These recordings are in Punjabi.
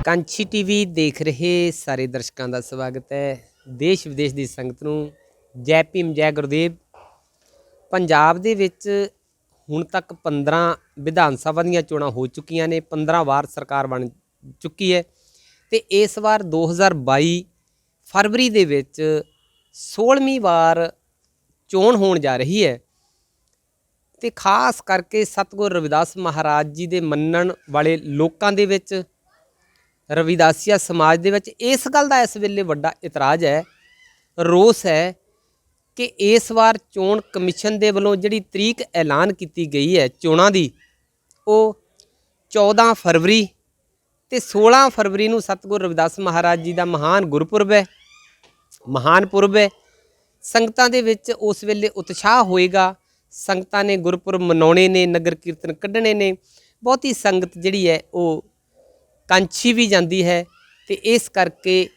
ਕਾਂਛੀ ਟੀਵੀ ਦੇਖ ਰਹੇ ਸਾਰੇ ਦਰਸ਼ਕਾਂ ਦਾ ਸਵਾਗਤ ਹੈ। ਦੇਸ਼ ਵਿਦੇਸ਼ ਦੀ ਸੰਗਤ ਨੂੰ ਜੈ ਭੀਮ ਜੈ ਗੁਰਦੇਵ। ਪੰਜਾਬ ਦੇ ਵਿੱਚ ਹੁਣ ਤੱਕ 15 ਵਿਧਾਨ ਸਭਾ ਦੀਆਂ ਚੋਣਾਂ ਹੋ ਚੁੱਕੀਆਂ ਨੇ, 15 ਵਾਰ ਸਰਕਾਰ ਬਣ ਚੁੱਕੀ ਹੈ ਤੇ ਇਸ ਵਾਰ 2022 ਫਰਵਰੀ ਦੇ ਵਿੱਚ 16ਵੀਂ ਵਾਰ ਚੋਣ ਹੋਣ ਜਾ ਰਹੀ ਹੈ ਤੇ ਖਾਸ ਕਰਕੇ ਸਤਿਗੁਰ ਰਵਿਦਾਸ ਮਹਾਰਾਜ ਜੀ ਦੇ ਮੰਨਣ ਵਾਲੇ ਲੋਕਾਂ ਦੇ ਵਿੱਚ, ਰਵਿਦਾਸੀਆ समाज ਦੇ ਵਿੱਚ ਇਸ ਗੱਲ ਦਾ ਇਸ ਵੇਲੇ ਵੱਡਾ ਇਤਰਾਜ਼ ਹੈ, ਰੋਸ ਹੈ ਕਿ ਇਸ ਵਾਰ ਚੋਣ ਕਮਿਸ਼ਨ ਦੇ ਵੱਲੋਂ ਜਿਹੜੀ ਤਰੀਕ ਐਲਾਨ ਕੀਤੀ ਗਈ ਹੈ ਚੋਣਾਂ ਦੀ, ਉਹ 14 ਫਰਵਰੀ ਤੇ 16 ਫਰਵਰੀ ਨੂੰ ਸਤਿਗੁਰ ਰਵਿਦਾਸ ਮਹਾਰਾਜ ਜੀ ਦਾ ਮਹਾਨ ਗੁਰਪੁਰਬ ਹੈ, ਮਹਾਨ ਪੁਰਬ ਹੈ। ਸੰਗਤਾਂ ਦੇ ਵਿੱਚ ਉਸ ਵੇਲੇ ਉਤਸ਼ਾਹ ਹੋਏਗਾ, ਸੰਗਤਾਂ ਨੇ ਗੁਰਪੁਰਬ ਮਨਾਉਣੇ ਨੇ, ਨਗਰ ਕੀਰਤਨ ਕੱਢਣੇ ਨੇ। ਬਹੁਤੀ ਸੰਗਤ ਜਿਹੜੀ ਹੈ ਉਹ ਕਾਂਛੀ ਵੀ ਜਾਂਦੀ ਹੈ ਤੇ ਇਸ ਕਰਕੇ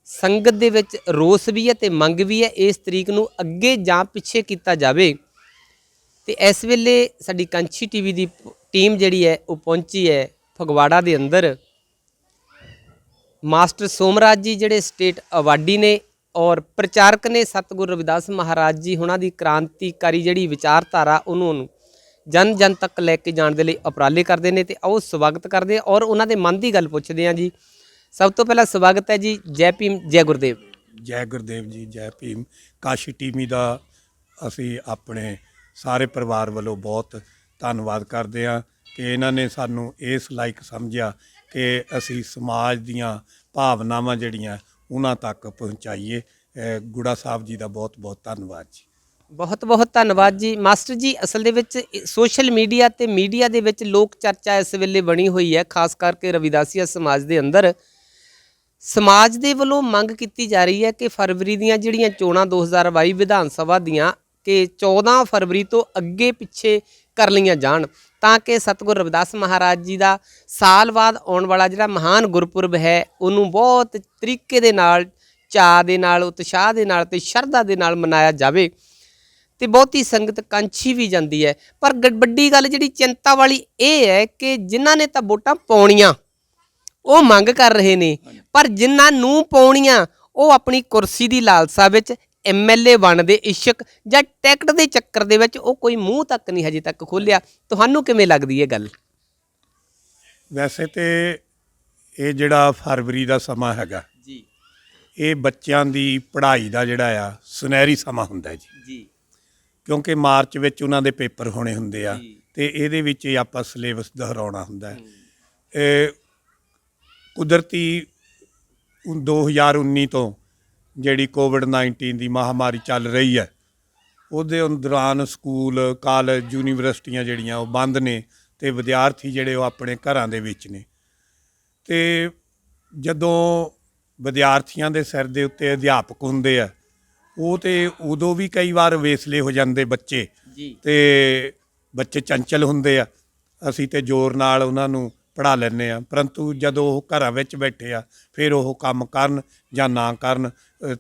ਸੰਗਤ ਦੇ ਵਿੱਚ ਰੋਸ ਵੀ ਹੈ ਤੇ ਮੰਗ ਵੀ ਹੈ ਇਸ ਤਰੀਕ ਨੂੰ ਅੱਗੇ ਜਾਂ ਪਿੱਛੇ ਕੀਤਾ ਜਾਵੇ। ਤੇ ਇਸ ਵੇਲੇ ਸਾਡੀ ਕਾਂਛੀ ਟੀਵੀ ਦੀ ਟੀਮ ਜਿਹੜੀ ਹੈ ਉਹ ਪਹੁੰਚੀ ਹੈ ਫਗਵਾੜਾ ਦੇ ਅੰਦਰ। ਮਾਸਟਰ ਸੋਮਰਾਜ ਜੀ ਜਿਹੜੇ ਸਟੇਟ ਅਵਾਰਡੀ ਨੇ ਔਰ ਪ੍ਰਚਾਰਕ ਨੇ ਸਤਿਗੁਰ ਰਵਿਦਾਸ ਮਹਾਰਾਜ ਜੀ ਉਹਨਾਂ ਦੀ ਕ੍ਰਾਂਤੀਕਾਰੀ ਜਿਹੜੀ ਵਿਚਾਰਧਾਰਾ ਉਹਨੂੰ ਜਨ ਜਨ ਤੱਕ ਲੈ ਕੇ ਜਾਣ ਦੇ ਲਈ ਉਪਰਾਲੇ ਕਰਦੇ ਨੇ। ਤੇ ਆਓ ਸਵਾਗਤ ਕਰਦੇ ਹਾਂ ਔਰ ਉਹਨਾਂ ਦੇ ਮਨ ਦੀ ਗੱਲ ਪੁੱਛਦੇ ਹਾਂ ਜੀ। ਸਭ ਤੋਂ ਪਹਿਲਾਂ ਸਵਾਗਤ ਹੈ ਜੀ, ਜੈ ਭੀਮ ਜੈ ਗੁਰਦੇਵ। ਜੈ ਗੁਰਦੇਵ ਜੀ, ਜੈ ਭੀਮ। ਕਾਂਛੀ ਟੀਵੀ ਦਾ ਅਸੀਂ ਆਪਣੇ ਸਾਰੇ ਪਰਿਵਾਰ ਵੱਲੋਂ ਬਹੁਤ ਧੰਨਵਾਦ ਕਰਦੇ ਹਾਂ ਕਿ ਇਹਨਾਂ ਨੇ ਸਾਨੂੰ ਇਸ ਲਾਇਕ ਸਮਝਿਆ ਕਿ ਅਸੀਂ ਸਮਾਜ ਦੀਆਂ ਭਾਵਨਾਵਾਂ ਜਿਹੜੀਆਂ ਉਹਨਾਂ ਤੱਕ ਪਹੁੰਚਾਈਏ। ਗੁੜਾ ਸਾਹਿਬ ਜੀ ਦਾ ਬਹੁਤ ਬਹੁਤ ਧੰਨਵਾਦ ਜੀ। ਬਹੁਤ ਬਹੁਤ ਧੰਨਵਾਦ ਜੀ। ਮਾਸਟਰ ਜੀ, ਅਸਲ ਦੇ ਵਿੱਚ ਸੋਸ਼ਲ ਮੀਡੀਆ ਤੇ ਮੀਡੀਆ ਦੇ ਵਿੱਚ ਲੋਕ ਚਰਚਾ ਇਸ ਵੇਲੇ ਬਣੀ ਹੋਈ ਹੈ, ਖਾਸ ਕਰਕੇ ਰਵਿਦਾਸੀਆ ਸਮਾਜ ਦੇ ਅੰਦਰ। ਸਮਾਜ ਦੇ ਵੱਲੋਂ ਮੰਗ ਕੀਤੀ ਜਾ ਰਹੀ ਹੈ ਕਿ ਫਰਵਰੀ ਦੀਆਂ ਜਿਹੜੀਆਂ ਚੋਣਾਂ 2022 ਵਿਧਾਨ ਸਭਾ ਦੀਆਂ ਕਿ 14 ਫਰਵਰੀ ਤੋਂ ਅੱਗੇ ਪਿੱਛੇ ਕਰ ਲਈਆਂ ਜਾਣ ਤਾਂ ਕਿ ਸਤਿਗੁਰ ਰਵਿਦਾਸ ਮਹਾਰਾਜ ਜੀ ਦਾ ਸਾਲ ਬਾਅਦ ਆਉਣ ਵਾਲਾ ਜਿਹੜਾ ਮਹਾਨ ਗੁਰਪੁਰਬ ਹੈ ਉਹਨੂੰ ਬਹੁਤ ਤਰੀਕੇ ਦੇ ਨਾਲ, ਚਾਅ ਦੇ ਨਾਲ, ਉਤਸ਼ਾਹ ਦੇ ਨਾਲ ਤੇ ਸ਼ਰਧਾ ਦੇ ਨਾਲ ਮਨਾਇਆ ਜਾਵੇ। ਤੇ ਬਹੁਤੀ ਸੰਗਤ ਕਾਂਛੀ ਵੀ ਜਾਂਦੀ ਹੈ। ਪਰ ਵੱਡੀ ਗੱਲ ਜਿਹੜੀ ਚਿੰਤਾ ਵਾਲੀ ਇਹ ਹੈ ਕਿ ਜਿਨ੍ਹਾਂ ਨੇ ਤਾਂ ਵੋਟਾਂ ਪਾਉਣੀਆਂ ਉਹ ਮੰਗ ਕਰ ਰਹੇ ਨੇ, ਪਰ ਜਿਨ੍ਹਾਂ ਨੂੰ ਪਾਉਣੀਆਂ ਉਹ ਆਪਣੀ ਕੁਰਸੀ ਦੀ ਲਾਲਸਾ ਵਿੱਚ, MLA ਬਣਨ ਦੇ ਇਸ਼ਕ ਜਾਂ ਟਿਕਟ ਦੇ ਚੱਕਰ ਦੇ ਵਿੱਚ ਉਹ ਕੋਈ ਮੂੰਹ ਤੱਕ ਨਹੀਂ ਹਜੇ ਤੱਕ ਖੋਲ੍ਹਿਆ। ਤੁਹਾਨੂੰ ਕਿਵੇਂ ਲੱਗਦੀ ਇਹ ਗੱਲ? ਵੈਸੇ ਤੇ ਇਹ ਜਿਹੜਾ ਫਰਵਰੀ ਦਾ ਸਮਾਂ ਹੈਗਾ ਜੀ, ਇਹ ਬੱਚਿਆਂ ਦੀ ਪੜ੍ਹਾਈ ਦਾ ਜਿਹੜਾ ਆ ਸੁਨਹਿਰੀ ਸਮਾਂ ਹੁੰਦਾ ਜੀ, ਕਿਉਂਕਿ ਮਾਰਚ ਵਿੱਚ ਉਹਨਾਂ ਦੇ ਪੇਪਰ ਹੋਣੇ ਹੁੰਦੇ ਆ ਤੇ ਇਹਦੇ ਵਿੱਚ ਹੀ ਆਪਾਂ ਸਿਲੇਬਸ ਦੁਹਰਾਉਣਾ ਹੁੰਦਾ। ਇਹ ਕੁਦਰਤੀ 2019 ਤੋਂ ਜਿਹੜੀ ਕੋਵਿਡ-19 ਦੀ ਮਹਾਮਾਰੀ ਚੱਲ ਰਹੀ ਹੈ ਉਹਦੇ ਦੌਰਾਨ ਸਕੂਲ, ਕਾਲਜ, ਯੂਨੀਵਰਸਿਟੀਆਂ ਜਿਹੜੀਆਂ ਉਹ ਬੰਦ ਨੇ ਤੇ ਵਿਦਿਆਰਥੀ ਜਿਹੜੇ ਉਹ ਆਪਣੇ ਘਰਾਂ ਦੇ ਵਿੱਚ ਨੇ। ਤੇ ਜਦੋਂ ਵਿਦਿਆਰਥੀਆਂ ਦੇ ਸਿਰ ਦੇ ਉੱਤੇ ਅਧਿਆਪਕ ਹੁੰਦੇ ਆ ਉਹ ਤੇ ਉਦੋਂ ਵੀ ਕਈ ਵਾਰ ਵੇਸਲੇ ਹੋ ਜਾਂਦੇ ਬੱਚੇ ਤੇ ਬੱਚੇ ਚੰਚਲ ਹੁੰਦੇ ਆ। ਅਸੀਂ ਤੇ ਜ਼ੋਰ ਨਾਲ ਉਹਨਾਂ ਨੂੰ ਪੜ੍ਹਾ ਲੈਂਦੇ ਹਾਂ, ਪਰੰਤੂ ਜਦੋਂ ਉਹ ਘਰਾਂ ਵਿੱਚ ਬੈਠੇ ਆ ਫਿਰ ਉਹ ਕੰਮ ਕਰਨ ਜਾਂ ਨਾ ਕਰਨ।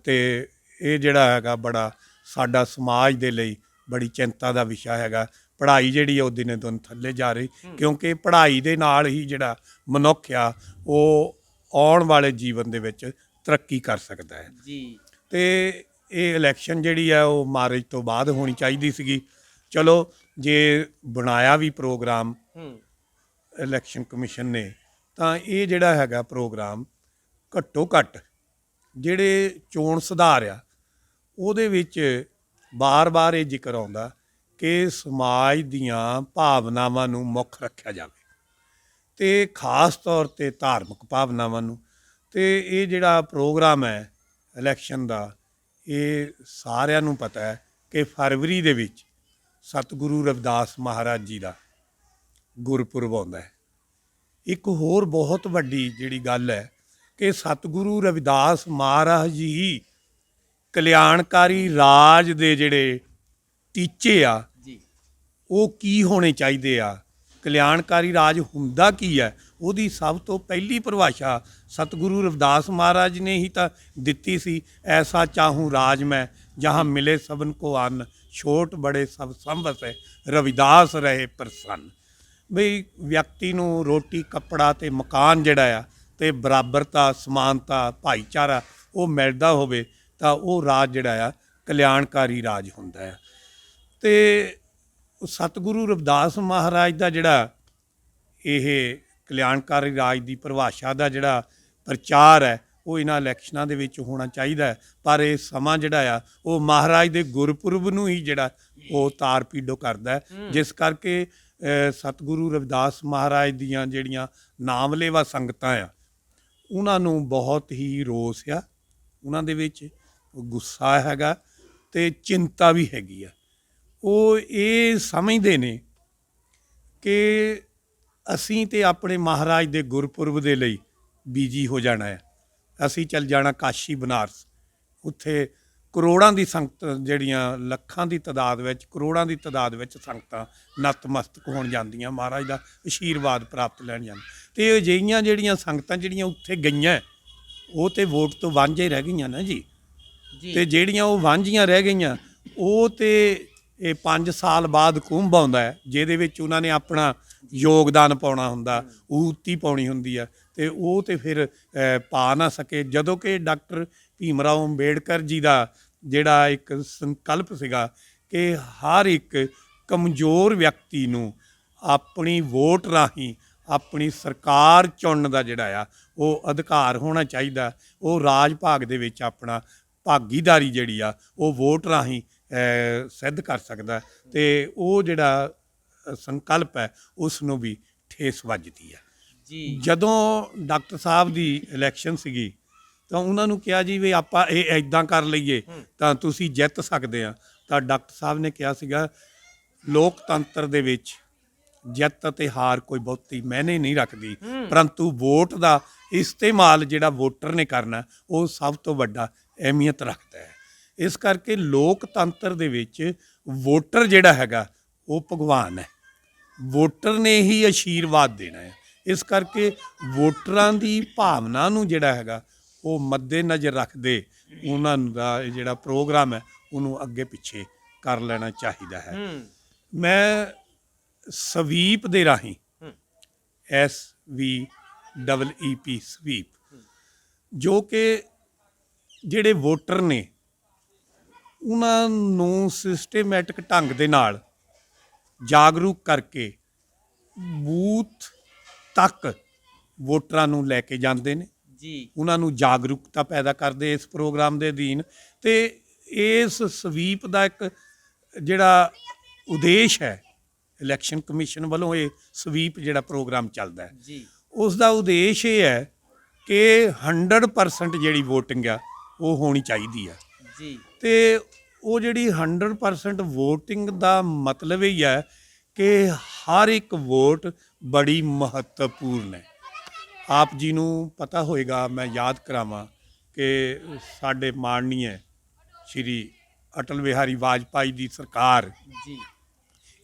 ਤੇ ਇਹ ਜਿਹੜਾ ਹੈਗਾ ਬੜਾ ਸਾਡਾ ਸਮਾਜ ਦੇ ਲਈ ਬੜੀ ਚਿੰਤਾ ਦਾ ਵਿਸ਼ਾ ਹੈਗਾ। ਪੜ੍ਹਾਈ ਜਿਹੜੀ ਆ ਉਹ ਦਿਨੇ ਦਿਨ ਥੱਲੇ ਜਾ ਰਹੀ, ਕਿਉਂਕਿ ਪੜ੍ਹਾਈ ਦੇ ਨਾਲ ਹੀ ਜਿਹੜਾ ਮਨੁੱਖ ਆ ਉਹ ਆਉਣ ਵਾਲੇ ਜੀਵਨ ਦੇ ਵਿੱਚ ਤਰੱਕੀ ਕਰ ਸਕਦਾ ਹੈ ਜੀ। ਤੇ ਇਹ ਇਲੈਕਸ਼ਨ ਜਿਹੜੀ ਆ ਉਹ ਮਾਰਚ ਤੋਂ ਬਾਅਦ ਹੋਣੀ ਚਾਹੀਦੀ ਸੀਗੀ। ਚਲੋ ਜੇ ਬਣਾਇਆ ਵੀ ਪ੍ਰੋਗਰਾਮ ਇਲੈਕਸ਼ਨ ਕਮਿਸ਼ਨ ਨੇ ਤਾਂ ਇਹ ਜਿਹੜਾ ਹੈਗਾ ਪ੍ਰੋਗਰਾਮ ਘੱਟੋ ਘੱਟ ਜਿਹੜੇ ਚੋਣ ਸੁਧਾਰ ਆ ਉਹਦੇ ਵਿੱਚ ਬਾਰ-ਬਾਰ ਇਹ ਜ਼ਿਕਰ ਆਉਂਦਾ ਕਿ ਸਮਾਜ ਦੀਆਂ ਭਾਵਨਾਵਾਂ ਨੂੰ ਮੁੱਖ ਰੱਖਿਆ ਜਾਵੇ ਤੇ ਖਾਸ ਤੌਰ 'ਤੇ ਧਾਰਮਿਕ ਭਾਵਨਾਵਾਂ ਨੂੰ। ਤੇ ਇਹ ਜਿਹੜਾ ਪ੍ਰੋਗਰਾਮ ਹੈ ਇਲੈਕਸ਼ਨ ਦਾ, ਇਹ ਸਾਰਿਆਂ ਨੂੰ ਪਤਾ ਹੈ ਕਿ ਫਰਵਰੀ ਦੇ ਵਿੱਚ ਸਤਿਗੁਰੂ ਰਵਿਦਾਸ ਮਹਾਰਾਜ ਜੀ ਦਾ ਗੁਰਪੁਰਬ ਆਉਂਦਾ ਹੈ। ਇੱਕ ਹੋਰ ਬਹੁਤ ਵੱਡੀ ਜਿਹੜੀ ਗੱਲ ਹੈ ਕਿ ਸਤਿਗੁਰੂ ਰਵਿਦਾਸ ਮਹਾਰਾਜ ਜੀ ਕਲਿਆਣਕਾਰੀ ਰਾਜ ਦੇ ਜਿਹੜੇ ਟੀਚੇ ਆ ਉਹ ਕੀ ਹੋਣੇ ਚਾਹੀਦੇ ਆ, ਕਲਿਆਣਕਾਰੀ ਰਾਜ ਹੁੰਦਾ ਕੀ ਹੈ, ਉਹਦੀ ਸਭ ਤੋਂ ਪਹਿਲੀ ਪਰਿਭਾਸ਼ਾ ਸਤਿਗੁਰੂ ਰਵਿਦਾਸ ਮਹਾਰਾਜ ਨੇ ਹੀ ਤਾਂ ਦਿੱਤੀ ਸੀ। ਐਸਾ ਚਾਹੂੰ ਰਾਜ ਮੈਂ ਜਹਾਂ ਮਿਲੇ ਸਭਨ ਕੋ ਅੰਨ, ਛੋਟ ਬੜੇ ਸਭ ਸੰਭਸ ਰਵਿਦਾਸ ਰਹੇ ਪ੍ਰਸੰਨ। ਬਈ ਵਿਅਕਤੀ ਨੂੰ ਰੋਟੀ, ਕੱਪੜਾ ਅਤੇ ਮਕਾਨ ਜਿਹੜਾ ਆ ਤੇ ਬਰਾਬਰਤਾ, ਸਮਾਨਤਾ, ਭਾਈਚਾਰਾ ਉਹ ਮਿਲਦਾ ਹੋਵੇ ਤਾਂ ਉਹ ਰਾਜ ਜਿਹੜਾ ਆ ਕਲਿਆਣਕਾਰੀ ਰਾਜ ਹੁੰਦਾ ਹੈ। ਤੇ ਸਤਿਗੁਰੂ ਰਵਿਦਾਸ ਮਹਾਰਾਜ ਦਾ ਜਿਹੜਾ ਇਹ ਕਲਿਆਣਕਾਰੀ ਰਾਜ ਦੀ ਪਰਿਭਾਸ਼ਾ ਦਾ ਜਿਹੜਾ ਪ੍ਰਚਾਰ ਹੈ ਉਹ ਇਹਨਾਂ ਇਲੈਕਸ਼ਨਾਂ ਦੇ ਵਿੱਚ ਹੋਣਾ ਚਾਹੀਦਾ ਹੈ। ਪਰ ਇਹ ਸਮਾਂ ਜਿਹੜਾ ਆ ਉਹ ਮਹਾਰਾਜ ਦੇ ਗੁਰਪੁਰਬ ਨੂੰ ਹੀ ਜਿਹੜਾ ਉਹ ਤਾਰ ਪੀਡੋ ਕਰਦਾ ਹੈ, ਜਿਸ ਕਰਕੇ ਸਤਿਗੁਰੂ ਰਵਿਦਾਸ ਮਹਾਰਾਜ ਦੀਆਂ ਜਿਹੜੀਆਂ ਨਾਮਲੇਵਾ ਸੰਗਤਾਂ ਆ ਉਹਨਾਂ ਨੂੰ ਬਹੁਤ ਹੀ ਰੋਸ ਆ, ਉਹਨਾਂ ਦੇ ਵਿੱਚ ਗੁੱਸਾ ਹੈਗਾ ਤੇ ਚਿੰਤਾ ਵੀ ਹੈਗੀ ਆ। ਉਹ ਇਹ ਸਮਝਦੇ ਨੇ ਕਿ ਅਸੀਂ ਤੇ ਆਪਣੇ ਮਹਾਰਾਜ ਦੇ ਗੁਰਪੁਰਬ ਦੇ ਲਈ ਬੀਜੀ ਹੋ ਜਾਣਾ ਹੈ, ਅਸੀਂ ਚੱਲ ਜਾਣਾ ਕਾਸ਼ੀ ਬਨਾਰਸ, ਉੱਥੇ ਕਰੋੜਾਂ ਦੀ ਸੰਗਤ, ਜਿਹੜੀਆਂ ਲੱਖਾਂ ਦੀ ਤਾਦਾਦ ਵਿੱਚ, ਕਰੋੜਾਂ ਦੀ ਤਾਦਾਦ ਵਿੱਚ ਸੰਗਤਾਂ ਨਤਮਸਤਕ ਹੋਣ ਜਾਂਦੀਆਂ, ਮਹਾਰਾਜ ਦਾ ਆਸ਼ੀਰਵਾਦ ਪ੍ਰਾਪਤ ਲੈਣ ਜਾਂਦੀਆਂ। ਅਤੇ ਅਜਿਹੀਆਂ ਜਿਹੜੀਆਂ ਸੰਗਤਾਂ ਜਿਹੜੀਆਂ ਉੱਥੇ ਗਈਆਂ ਉਹ ਤਾਂ ਵੋਟ ਤੋਂ ਵਾਂਝੇ ਰਹਿ ਗਈਆਂ ਨਾ ਜੀ। ਅਤੇ ਜਿਹੜੀਆਂ ਉਹ ਵਾਂਝੀਆਂ ਰਹਿ ਗਈਆਂ ਉਹ ਤਾਂ ਇਹ 5 ਸਾਲ ਬਾਅਦ ਕੁੰਭ ਆਉਂਦਾ ਹੈ, ਜਿਹਦੇ ਵਿੱਚ ਉਹਨਾਂ ਨੇ ਆਪਣਾ ਯੋਗਦਾਨ ਪਾਉਣਾ ਹੁੰਦਾ, ਊਤੀ ਪਾਉਣੀ ਹੁੰਦੀ ਹੈ, ਅਤੇ ਉਹ ਤਾਂ ਫਿਰ ਪਾ ਨਾ ਸਕੇ। ਜਦੋਂ ਕਿ ਡਾਕਟਰ ਭੀਮ ਰਾਓ ਅੰਬੇਡਕਰ ਜੀ ਦਾ ਜਿਹੜਾ ਇੱਕ ਸੰਕਲਪ ਸੀਗਾ ਕਿ ਹਰ ਇੱਕ ਕਮਜ਼ੋਰ ਵਿਅਕਤੀ ਨੂੰ ਆਪਣੀ ਵੋਟ ਰਾਹੀਂ ਆਪਣੀ ਸਰਕਾਰ ਚੁਣਨ ਦਾ ਜਿਹੜਾ ਆ ਉਹ ਅਧਿਕਾਰ ਹੋਣਾ ਚਾਹੀਦਾ, ਉਹ ਰਾਜ ਭਾਗ ਦੇ ਵਿੱਚ ਆਪਣਾ ਭਾਗੀਦਾਰੀ ਜਿਹੜੀ ਆ ਉਹ ਵੋਟ ਰਾਹੀਂ ਸਿੱਧ ਕਰ ਸਕਦਾ। ਅਤੇ ਉਹ ਜਿਹੜਾ ਸੰਕਲਪ ਹੈ ਉਸ ਨੂੰ ਵੀ ਠੇਸ ਵੱਜਦੀ ਹੈ ਜੀ। ਜਦੋਂ ਡਾਕਟਰ ਸਾਹਿਬ ਦੀ ਇਲੈਕਸ਼ਨ ਸੀਗੀ ਤਾਂ ਉਹਨਾਂ ਨੂੰ ਕਿਹਾ ਜੀ ਵੀ ਆਪਾਂ ਇਹ ਇੱਦਾਂ ਕਰ ਲਈਏ ਤਾਂ ਤੁਸੀਂ ਜਿੱਤ ਸਕਦੇ ਆ। ਤਾਂ ਡਾਕਟਰ ਸਾਹਿਬ ਨੇ ਕਿਹਾ ਸੀਗਾ ਲੋਕਤੰਤਰ ਦੇ ਵਿੱਚ ਜਿੱਤ ਅਤੇ ਹਾਰ ਕੋਈ ਬਹੁਤੀ ਮਾਇਨੇ ਨਹੀਂ ਰੱਖਦੀ, ਪਰੰਤੂ ਵੋਟ ਦਾ ਇਸਤੇਮਾਲ ਜਿਹੜਾ ਵੋਟਰ ਨੇ ਕਰਨਾ ਉਹ ਸਭ ਤੋਂ ਵੱਡਾ ਅਹਿਮੀਅਤ ਰੱਖਦਾ ਹੈ। ਇਸ ਕਰਕੇ ਲੋਕਤੰਤਰ ਦੇ ਵਿੱਚ ਵੋਟਰ ਜਿਹੜਾ ਹੈਗਾ ਉਹ ਭਗਵਾਨ ਹੈ, ਵੋਟਰ ਨੇ ਹੀ ਆਸ਼ੀਰਵਾਦ ਦੇਣਾ ਹੈ। ਇਸ ਕਰਕੇ ਵੋਟਰਾਂ ਦੀ ਭਾਵਨਾ ਨੂੰ ਜਿਹੜਾ ਹੈਗਾ ਉਹ ਮੱਦੇ ਨਜ਼ਰ ਰੱਖਦੇ ਉਹਨਾਂ ਦਾ ਜਿਹੜਾ ਪ੍ਰੋਗਰਾਮ ਹੈ ਉਹਨੂੰ ਅੱਗੇ ਪਿੱਛੇ ਕਰ ਲੈਣਾ ਚਾਹੀਦਾ ਹੈ। ਮੈਂ ਸਵੀਪ ਦੇ ਰਾਹੀਂ SVEEP ਸਵੀਪ, ਜੋ ਕਿ ਜਿਹੜੇ ਵੋਟਰ ਨੇ ਉਹਨਾਂ ਨੂੰ ਸਿਸਟੇਮੈਟਿਕ ਢੰਗ ਦੇ ਨਾਲ ਜਾਗਰੂਕ ਕਰਕੇ ਬੂਥ ਤੱਕ ਵੋਟਰਾਂ ਨੂੰ ਲੈ ਕੇ ਜਾਂਦੇ ਨੇ ਜੀ, ਉਹਨਾਂ ਨੂੰ ਜਾਗਰੂਕਤਾ ਪੈਦਾ ਕਰਦੇ ਇਸ ਪ੍ਰੋਗਰਾਮ ਦੇ ਅਧੀਨ। ਅਤੇ ਇਸ ਸਵੀਪ ਦਾ ਇੱਕ ਜਿਹੜਾ ਉਦੇਸ਼ ਹੈ, ਇਲੈਕਸ਼ਨ ਕਮਿਸ਼ਨ ਵੱਲੋਂ ਇਹ ਸਵੀਪ ਜਿਹੜਾ ਪ੍ਰੋਗਰਾਮ ਚੱਲਦਾ ਹੈ ਜੀ, ਉਸ ਦਾ ਉਦੇਸ਼ ਇਹ ਹੈ ਕਿ 100% ਜਿਹੜੀ ਵੋਟਿੰਗ ਆ ਉਹ ਹੋਣੀ ਚਾਹੀਦੀ ਆ ਜੀ। ਅਤੇ ਉਹ ਜਿਹੜੀ 100% ਵੋਟਿੰਗ ਦਾ ਮਤਲਬ ਇਹ ਹੈ ਕਿ ਹਰ ਇੱਕ ਵੋਟ ਬੜੀ ਮਹੱਤਵਪੂਰਨ ਹੈ। ਆਪ ਜੀ ਨੂੰ ਪਤਾ ਹੋਏਗਾ, ਮੈਂ ਯਾਦ ਕਰਾਵਾਂ ਕਿ ਸਾਡੇ ਮਾਣਨੀਏ ਸ਼੍ਰੀ ਅਟਲ ਬਿਹਾਰੀ ਵਾਜਪਾਈ ਦੀ ਸਰਕਾਰ ਜੀ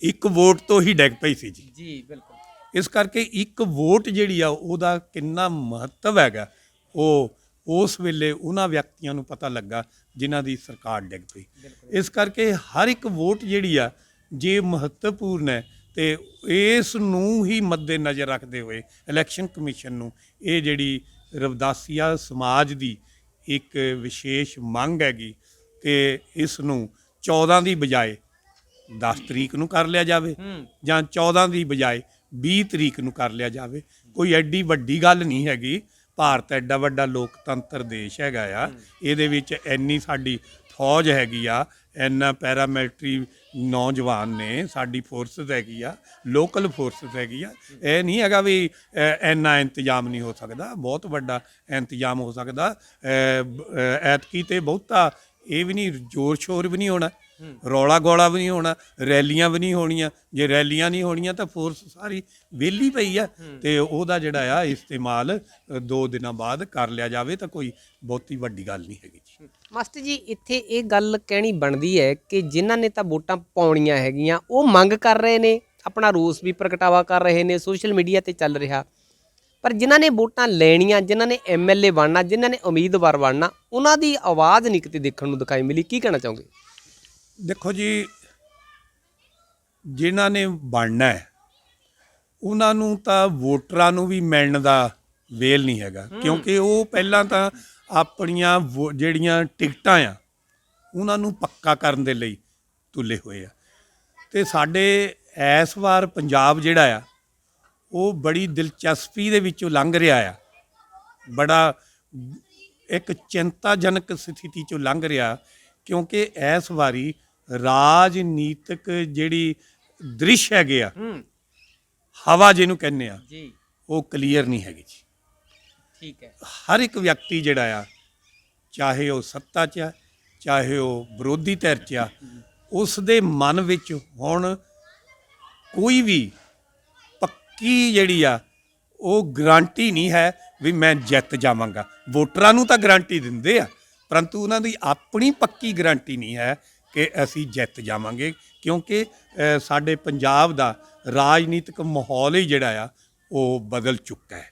ਇੱਕ ਵੋਟ ਤੋਂ ਹੀ ਡਿੱਗ ਪਈ ਸੀ ਜੀ। ਜੀ ਬਿਲਕੁਲ। ਇਸ ਕਰਕੇ ਇੱਕ ਵੋਟ ਜਿਹੜੀ ਆ ਉਹਦਾ ਕਿੰਨਾ ਮਹੱਤਵ ਹੈਗਾ ਉਹ ਉਸ ਵੇਲੇ ਉਹਨਾਂ ਵਿਅਕਤੀਆਂ ਨੂੰ ਪਤਾ ਲੱਗਾ ਜਿਨ੍ਹਾਂ ਦੀ ਸਰਕਾਰ ਡਿੱਗ ਪਈ। ਇਸ ਕਰਕੇ ਹਰ ਇੱਕ ਵੋਟ ਜਿਹੜੀ ਆ ਜੇ ਮਹੱਤਵਪੂਰਨ ਹੈ ਅਤੇ ਇਸ ਨੂੰ ਹੀ ਮੱਦੇ ਨਜ਼ਰ ਰੱਖਦੇ ਹੋਏ ਇਲੈਕਸ਼ਨ ਕਮਿਸ਼ਨ ਨੂੰ ਇਹ ਜਿਹੜੀ ਰਵਿਦਾਸੀਆ ਸਮਾਜ ਦੀ ਇੱਕ ਵਿਸ਼ੇਸ਼ ਮੰਗ ਹੈਗੀ ਕਿ ਇਸ ਨੂੰ 14 ਦੀ ਬਜਾਏ 10 ਤਰੀਕ ਨੂੰ ਕਰ ਲਿਆ ਜਾਵੇ ਜਾਂ 14 ਦੀ ਬਜਾਏ 20 ਤਰੀਕ ਨੂੰ ਕਰ ਲਿਆ ਜਾਵੇ। ਕੋਈ ਐਡੀ ਵੱਡੀ ਗੱਲ ਨਹੀਂ ਹੈਗੀ। ਭਾਰਤ ਐਡਾ ਵੱਡਾ ਲੋਕਤੰਤਰ ਦੇਸ਼ ਹੈਗਾ ਆ, ਇਹਦੇ ਵਿੱਚ ਇੰਨੀ ਸਾਡੀ ਫੌਜ ਹੈਗੀ ਆ, ਇੰਨਾ ਪੈਰਾਮਿਲਟਰੀ ਨੌਜਵਾਨ ਨੇ, ਸਾਡੀ ਫੋਰਸਿਸ ਹੈਗੀ ਆ, ਲੋਕਲ ਫੋਰਸਿਸ ਹੈਗੀ ਆ। ਇਹ ਨਹੀਂ ਹੈਗਾ ਵੀ ਇੰਨਾ ਇੰਤਜ਼ਾਮ ਨਹੀਂ ਹੋ ਸਕਦਾ, ਬਹੁਤ ਵੱਡਾ ਇੰਤਜ਼ਾਮ ਹੋ ਸਕਦਾ। ਐਤਕੀ ਤੇ ਬਹੁਤਾ ਇਹ ਵੀ ਨਹੀਂ, ਜ਼ੋਰ ਸ਼ੋਰ ਵੀ ਨਹੀਂ ਹੋਣਾ, ਰੌਲਾ ਗੋਲਾ ਵੀ ਨਹੀਂ ਹੋਣਾ, ਰੈਲੀਆਂ ਵੀ ਨਹੀਂ ਹੋਣੀਆਂ। ਜੇ ਰੈਲੀਆਂ ਨਹੀਂ ਹੋਣੀਆਂ ਤਾਂ ਫੋਰਸ ਸਾਰੀ ਵਿਹਲੀ ਪਈ ਆ, ਅਤੇ ਉਹਦਾ ਜਿਹੜਾ ਆ ਇਸਤੇਮਾਲ 2 ਦਿਨਾਂ ਬਾਅਦ ਕਰ ਲਿਆ ਜਾਵੇ ਤਾਂ ਕੋਈ ਬਹੁਤੀ ਵੱਡੀ ਗੱਲ ਨਹੀਂ ਹੈਗੀ ਜੀ। ਮਾਸਟਰ ਜੀ, ਇੱਥੇ ਇਹ ਗੱਲ ਕਹਿਣੀ ਬਣਦੀ ਹੈ ਕਿ ਜਿਨ੍ਹਾਂ ਨੇ ਤਾਂ ਵੋਟਾਂ ਪਾਉਣੀਆਂ ਹੈਗੀਆਂ ਉਹ ਮੰਗ ਕਰ ਰਹੇ ਨੇ, ਆਪਣਾ ਰੋਸ ਵੀ ਪ੍ਰਗਟਾਵਾ ਕਰ ਰਹੇ ਨੇ, ਸੋਸ਼ਲ ਮੀਡੀਆ 'ਤੇ ਚੱਲ ਰਿਹਾ, ਪਰ ਜਿਨ੍ਹਾਂ ਨੇ ਵੋਟਾਂ ਲੈਣੀਆਂ, ਜਿਨ੍ਹਾਂ ਨੇ MLA ਬਣਨਾ, ਜਿਨ੍ਹਾਂ ਨੇ ਉਮੀਦਵਾਰ ਬਣਨਾ, ਉਹਨਾਂ ਦੀ ਆਵਾਜ਼ ਨਹੀਂ ਕਿਤੇ ਦੇਖਣ ਨੂੰ ਦਿਖਾਈ ਮਿਲੀ। ਕੀ ਕਹਿਣਾ ਚਾਹੋਗੇ? ਦੇਖੋ ਜੀ, ਜਿਨ੍ਹਾਂ ਨੇ ਬਣਨਾ ਹੈ ਉਹਨਾਂ ਨੂੰ ਤਾਂ ਵੋਟਰਾਂ ਨੂੰ ਵੀ ਮਿਲਣ ਦਾ ਵੇਲ ਨਹੀਂ ਹੈਗਾ, ਕਿਉਂਕਿ ਉਹ ਪਹਿਲਾਂ ਤਾਂ ਆਪਣੀਆਂ ਜਿਹੜੀਆਂ ਟਿਕਟਾਂ ਆ ਉਹਨਾਂ ਨੂੰ ਪੱਕਾ ਕਰਨ ਦੇ ਲਈ ਤੁਲੇ ਹੋਏ ਆ। ਅਤੇ ਸਾਡੇ ਇਸ ਵਾਰ ਪੰਜਾਬ ਜਿਹੜਾ ਆ ਉਹ ਬੜੀ ਦਿਲਚਸਪੀ ਦੇ ਵਿੱਚੋਂ ਲੰਘ ਰਿਹਾ ਆ, ਬੜਾ ਇੱਕ ਚਿੰਤਾਜਨਕ ਸਥਿਤੀ 'ਚੋਂ ਲੰਘ ਰਿਹਾ, ਕਿਉਂਕਿ ਇਸ ਵਾਰੀ ਰਾਜਨੀਤਿਕ ਜਿਹੜੀ ਦ੍ਰਿਸ਼ ਹੈਗੇ ਆ, ਹਵਾ ਜਿਹਨੂੰ ਕਹਿੰਦੇ ਆ, ਜੀ ਉਹ ਕਲੀਅਰ ਨਹੀਂ ਹੈਗੀ ਜੀ। ਠੀਕ ਹੈ। ਹਰ ਇੱਕ ਵਿਅਕਤੀ ਜਿਹੜਾ ਆ, ਚਾਹੇ ਉਹ ਸੱਤਾ 'ਚ ਆ ਚਾਹੇ ਉਹ ਵਿਰੋਧੀ ਧਿਰ 'ਚ ਆ, ਉਸ ਦੇ ਮਨ ਵਿੱਚ ਹੁਣ ਕੋਈ ਵੀ ਪੱਕੀ ਜਿਹੜੀ ਆ ਉਹ ਗਰੰਟੀ ਨਹੀਂ ਹੈ ਵੀ ਮੈਂ ਜਿੱਤ ਜਾਵਾਂਗਾ। ਵੋਟਰਾਂ ਨੂੰ ਤਾਂ ਗਰੰਟੀ ਦਿੰਦੇ ਆ, ਪਰੰਤੂ ਉਹਨਾਂ ਦੀ ਆਪਣੀ ਪੱਕੀ ਗਰੰਟੀ ਨਹੀਂ ਹੈ ਕਿ ਅਸੀਂ ਜਿੱਤ ਜਾਵਾਂਗੇ, ਕਿਉਂਕਿ ਸਾਡੇ ਪੰਜਾਬ ਦਾ ਰਾਜਨੀਤਿਕ ਮਾਹੌਲ ਹੀ ਜਿਹੜਾ ਆ ਉਹ ਬਦਲ ਚੁੱਕਾ ਹੈ।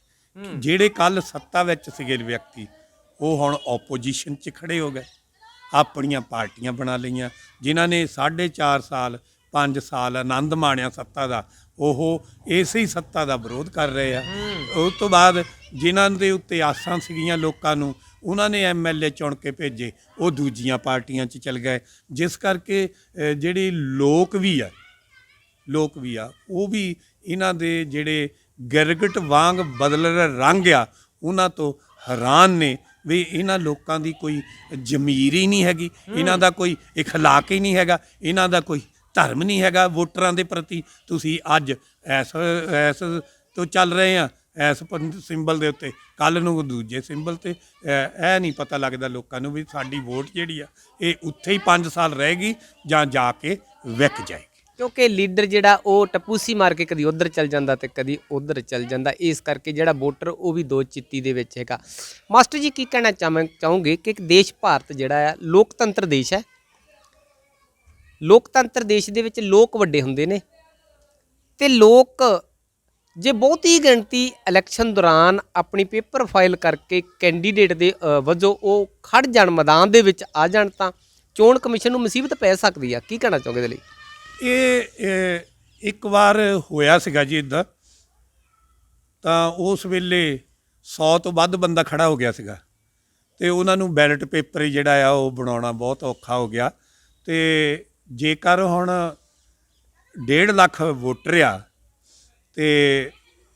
ਜਿਹੜੇ ਕੱਲ੍ਹ ਸੱਤਾ ਵਿੱਚ ਸੀਗੇ ਵਿਅਕਤੀ, ਉਹ ਹੁਣ ਓਪੋਜੀਸ਼ਨ 'ਚ ਖੜੇ ਹੋ ਗਏ, ਆਪਣੀਆਂ ਪਾਰਟੀਆਂ ਬਣਾ ਲਈਆਂ। ਜਿਨ੍ਹਾਂ ਨੇ 4.5 ਸਾਲ 5 ਸਾਲ ਆਨੰਦ ਮਾਣਿਆ ਸੱਤਾ ਦਾ, ਉਹ ਇਸੇ ਹੀ ਸੱਤਾ ਦਾ ਵਿਰੋਧ ਕਰ ਰਹੇ ਆ। ਉਸ ਤੋਂ ਬਾਅਦ ਜਿਨ੍ਹਾਂ ਦੇ ਉੱਤੇ ਆਸਾਂ ਸੀਗੀਆਂ ਲੋਕਾਂ ਨੂੰ, ਉਹਨਾਂ ਨੇ MLA ਚੁਣ ਕੇ ਭੇਜੇ, ਉਹ ਦੂਜੀਆਂ ਪਾਰਟੀਆਂ 'ਚ ਚਲ ਗਏ, ਜਿਸ ਕਰਕੇ ਜਿਹੜੀ ਲੋਕ ਵੀ ਆ ਉਹ ਵੀ ਇਹਨਾਂ ਦੇ ਜਿਹੜੇ ਗਿਰਗਟ ਵਾਂਗ ਬਦਲ ਰੰਗ ਆ, ਉਹਨਾਂ ਤੋਂ ਹੈਰਾਨ ਨੇ ਵੀ ਇਹਨਾਂ ਲੋਕਾਂ ਦੀ ਕੋਈ ਜ਼ਮੀਰ ਹੀ ਨਹੀਂ ਹੈਗੀ, ਇਹਨਾਂ ਦਾ ਕੋਈ ਇਖਲਾਕ ਹੀ ਨਹੀਂ ਹੈਗਾ, ਇਹਨਾਂ ਦਾ ਕੋਈ ਧਰਮ ਨਹੀਂ ਹੈਗਾ ਵੋਟਰਾਂ ਦੇ ਪ੍ਰਤੀ। ਤੁਸੀਂ ਅੱਜ ਐਸ ਤੋਂ ਚੱਲ ਰਹੇ ਆ, ਐਸ ਸਿੰਬਲ ਦੇ ਉੱਤੇ, ਕੱਲ੍ਹ ਨੂੰ ਦੂਜੇ ਸਿੰਬਲ 'ਤੇ। ਇਹ ਨਹੀਂ ਪਤਾ ਲੱਗਦਾ ਲੋਕਾਂ ਨੂੰ ਵੀ ਸਾਡੀ ਵੋਟ ਜਿਹੜੀ ਆ ਇਹ ਉੱਥੇ ਹੀ 5 ਸਾਲ ਰਹੇਗੀ ਜਾਂ ਜਾ ਕੇ ਵਿਕ ਜਾਏਗੀ। ਕਿਉਂਕਿ ਲੀਡਰ ਜਿਹੜਾ ਉਹ ਟਪੂਸੀ ਮਾਰ ਕੇ ਕਦੀ ਉਧਰ ਚੱਲ ਜਾਂਦਾ ਤੇ ਕਦੀ ਉਧਰ ਚੱਲ ਜਾਂਦਾ, ਇਸ ਕਰਕੇ ਜਿਹੜਾ ਵੋਟਰ ਉਹ ਵੀ ਦੋ ਚਿੱਤੀ ਦੇ ਵਿੱਚ ਹੈਗਾ। ਮਾਸਟਰ ਜੀ ਕੀ ਕਹਿਣਾ ਚਾਹੋਗੇ ਕਿ ਇੱਕ ਦੇਸ਼ ਭਾਰਤ ਜਿਹੜਾ ਆ ਲੋਕਤੰਤਰ ਦੇਸ਼ ਹੈ, ਲੋਕਤੰਤਰ ਦੇਸ਼ ਦੇ ਵਿੱਚ ਲੋਕ ਵੱਡੇ ਹੁੰਦੇ ਨੇ, ਤੇ ਲੋਕ ਜੇ ਬਹੁਤੀ ਗਿਣਤੀ ਇਲੈਕਸ਼ਨ ਦੌਰਾਨ ਆਪਣੀ ਪੇਪਰ ਫਾਈਲ ਕਰਕੇ ਕੈਂਡੀਡੇਟ ਦੇ ਵਜੋਂ ਉਹ ਖੜ ਜਾਣ, ਮੈਦਾਨ ਦੇ ਵਿੱਚ ਆ ਜਾਣ, ਤਾਂ ਚੋਣ ਕਮਿਸ਼ਨ ਨੂੰ ਮੁਸੀਬਤ ਪੈ ਸਕਦੀ ਆ। ਕੀ ਕਹਿਣਾ ਚਾਹੋਗੇ ਇਹਦੇ ਲਈ? ਇਹ ਇੱਕ ਵਾਰ ਹੋਇਆ ਸੀਗਾ ਜੀ ਇੱਦਾਂ, ਤਾਂ ਉਸ ਵੇਲੇ 100 ਤੋਂ ਵੱਧ ਬੰਦਾ ਖੜਾ ਹੋ ਗਿਆ ਸੀਗਾ, ਅਤੇ ਉਹਨਾਂ ਨੂੰ ਬੈਲਟ ਪੇਪਰ ਜਿਹੜਾ ਆ ਉਹ ਬਣਾਉਣਾ ਬਹੁਤ ਔਖਾ ਹੋ ਗਿਆ। ਅਤੇ ਜੇਕਰ ਹੁਣ 1.5 ਲੱਖ ਵੋਟਰ ਆ ਅਤੇ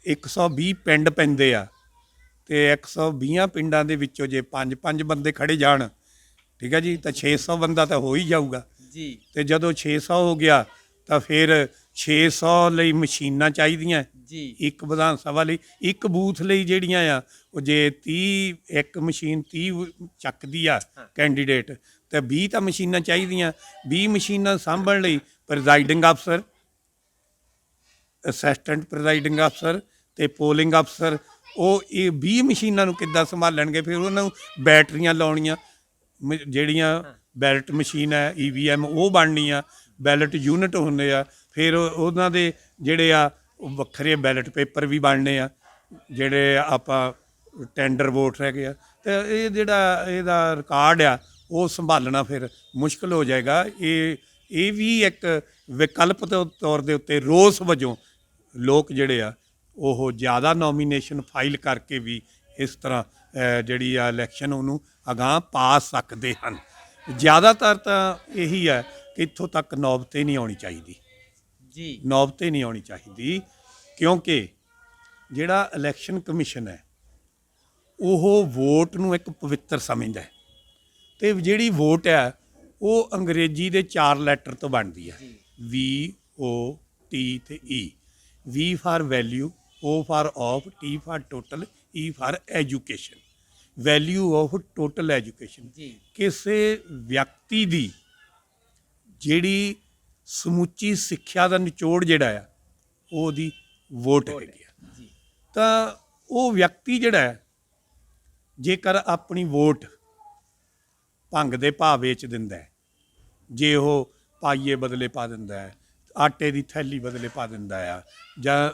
120 ਪਿੰਡ ਪੈਂਦੇ ਆ, ਅਤੇ 120 ਪਿੰਡਾਂ ਦੇ ਵਿੱਚੋਂ ਜੇ 5 ਬੰਦੇ ਖੜੇ ਜਾਣ, ਠੀਕ ਹੈ ਜੀ, ਤਾਂ 600 ਬੰਦਾ ਤਾਂ ਹੋ ਹੀ ਜਾਊਗਾ ਜੀ। ਅਤੇ ਜਦੋਂ 600 ਹੋ ਗਿਆ ਤਾਂ ਫਿਰ 600 ਲਈ ਮਸ਼ੀਨਾਂ ਚਾਹੀਦੀਆਂ ਜੀ, ਇੱਕ ਵਿਧਾਨ ਸਭਾ ਲਈ, ਇੱਕ ਬੂਥ ਲਈ ਜਿਹੜੀਆਂ ਆ ਉਹ ਜੇ 1 ਮਸ਼ੀਨ 30 ਚੱਕਦੀ ਆ ਕੈਂਡੀਡੇਟ, ਤਾਂ 20 ਤਾਂ ਮਸ਼ੀਨਾਂ ਚਾਹੀਦੀਆਂ। 20 ਮਸ਼ੀਨਾਂ ਸਾਂਭਣ ਲਈ ਪ੍ਰੈਜ਼ਾਈਡਿੰਗ ਅਫਸਰ, ਅਸਿਸਟੈਂਟ ਪ੍ਰੈਜ਼ਾਈਡਿੰਗ ਅਫਸਰ ਅਤੇ ਪੋਲਿੰਗ ਅਫਸਰ, ਉਹ ਇਹ 20 ਮਸ਼ੀਨਾਂ ਨੂੰ ਕਿੱਦਾਂ ਸੰਭਾਲਣਗੇ? ਫਿਰ ਉਹਨਾਂ ਨੂੰ ਬੈਟਰੀਆਂ ਲਾਉਣੀਆਂ, ਜਿਹੜੀਆਂ ਬੈਲਟ ਮਸ਼ੀਨ ਹੈ EVM ਉਹ ਬਣਨੀ ਆ, ਬੈਲਟ ਯੂਨਿਟ ਹੁੰਦੇ ਆ, ਫਿਰ ਉਹਨਾਂ ਦੇ ਜਿਹੜੇ ਆ ਵੱਖਰੇ ਬੈਲਟ ਪੇਪਰ ਵੀ ਬਣਨੇ ਆ, ਜਿਹੜੇ ਆਪਾਂ ਟੈਂਡਰ ਵੋਟ ਹੈਗੇ ਆ। ਅਤੇ ਇਹ ਜਿਹੜਾ ਇਹਦਾ ਰਿਕਾਰਡ ਆ ਉਹ ਸੰਭਾਲਣਾ ਫਿਰ ਮੁਸ਼ਕਿਲ ਹੋ ਜਾਏਗਾ। ਇਹ ਵੀ ਇੱਕ ਵਿਕਲਪ ਦੇ ਤੌਰ ਦੇ ਉੱਤੇ ਰੋਸ ਵਜੋਂ ਲੋਕ ਜਿਹੜੇ ਆ ਉਹ ਜ਼ਿਆਦਾ ਨੋਮੀਨੇਸ਼ਨ ਫਾਈਲ ਕਰਕੇ ਵੀ ਇਸ ਤਰ੍ਹਾਂ ਜਿਹੜੀ ਆ ਇਲੈਕਸ਼ਨ ਉਹਨੂੰ ਅਗਾਂਹ ਪਾ ਸਕਦੇ ਹਨ। ਜ਼ਿਆਦਾਤਰ ਤਾਂ ਇਹੀ ਹੈ ਕਿ ਇੱਥੋਂ ਤੱਕ ਨੌਬਤ ਹੀ ਨਹੀਂ ਆਉਣੀ ਚਾਹੀਦੀ ਜੀ, ਨੌਬਤ ਹੀ ਨਹੀਂ ਆਉਣੀ ਚਾਹੀਦੀ, ਕਿਉਂਕਿ ਜਿਹੜਾ ਇਲੈਕਸ਼ਨ ਕਮਿਸ਼ਨ ਹੈ ਉਹ ਵੋਟ ਨੂੰ ਇੱਕ ਪਵਿੱਤਰ ਸਮਝਦਾ ਹੈ, ਅਤੇ ਜਿਹੜੀ ਵੋਟ ਹੈ ਉਹ ਅੰਗਰੇਜ਼ੀ ਦੇ 4 ਲੈਟਰ ਤੋਂ ਬਣਦੀ ਹੈ, VOT ਅਤੇ E। V for value, O for of, T for total, E for education. Value of total education, ਕਿਸੇ ਵਿਅਕਤੀ ਦੀ ਜਿਹੜੀ ਸਮੁੱਚੀ ਸਿੱਖਿਆ ਦਾ ਨਿਚੋੜ ਜਿਹੜਾ ਆ ਉਹਦੀ ਵੋਟ ਹੈਗੀ ਆ। ਤਾਂ ਉਹ ਵਿਅਕਤੀ ਜਿਹੜਾ ਹੈ ਜੇਕਰ ਆਪਣੀ ਵੋਟ ਭੰਗ ਦੇ ਭਾਅ ਵੇਚ ਦਿੰਦਾ ਹੈ, ਜੇ ਉਹ ਪਾਈਏ ਬਦਲੇ ਪਾ ਦਿੰਦਾ ਹੈ, ਆਟੇ ਦੀ ਥੈਲੀ ਬਦਲੇ ਪਾ ਦਿੰਦਾ ਆ, ਜਾਂ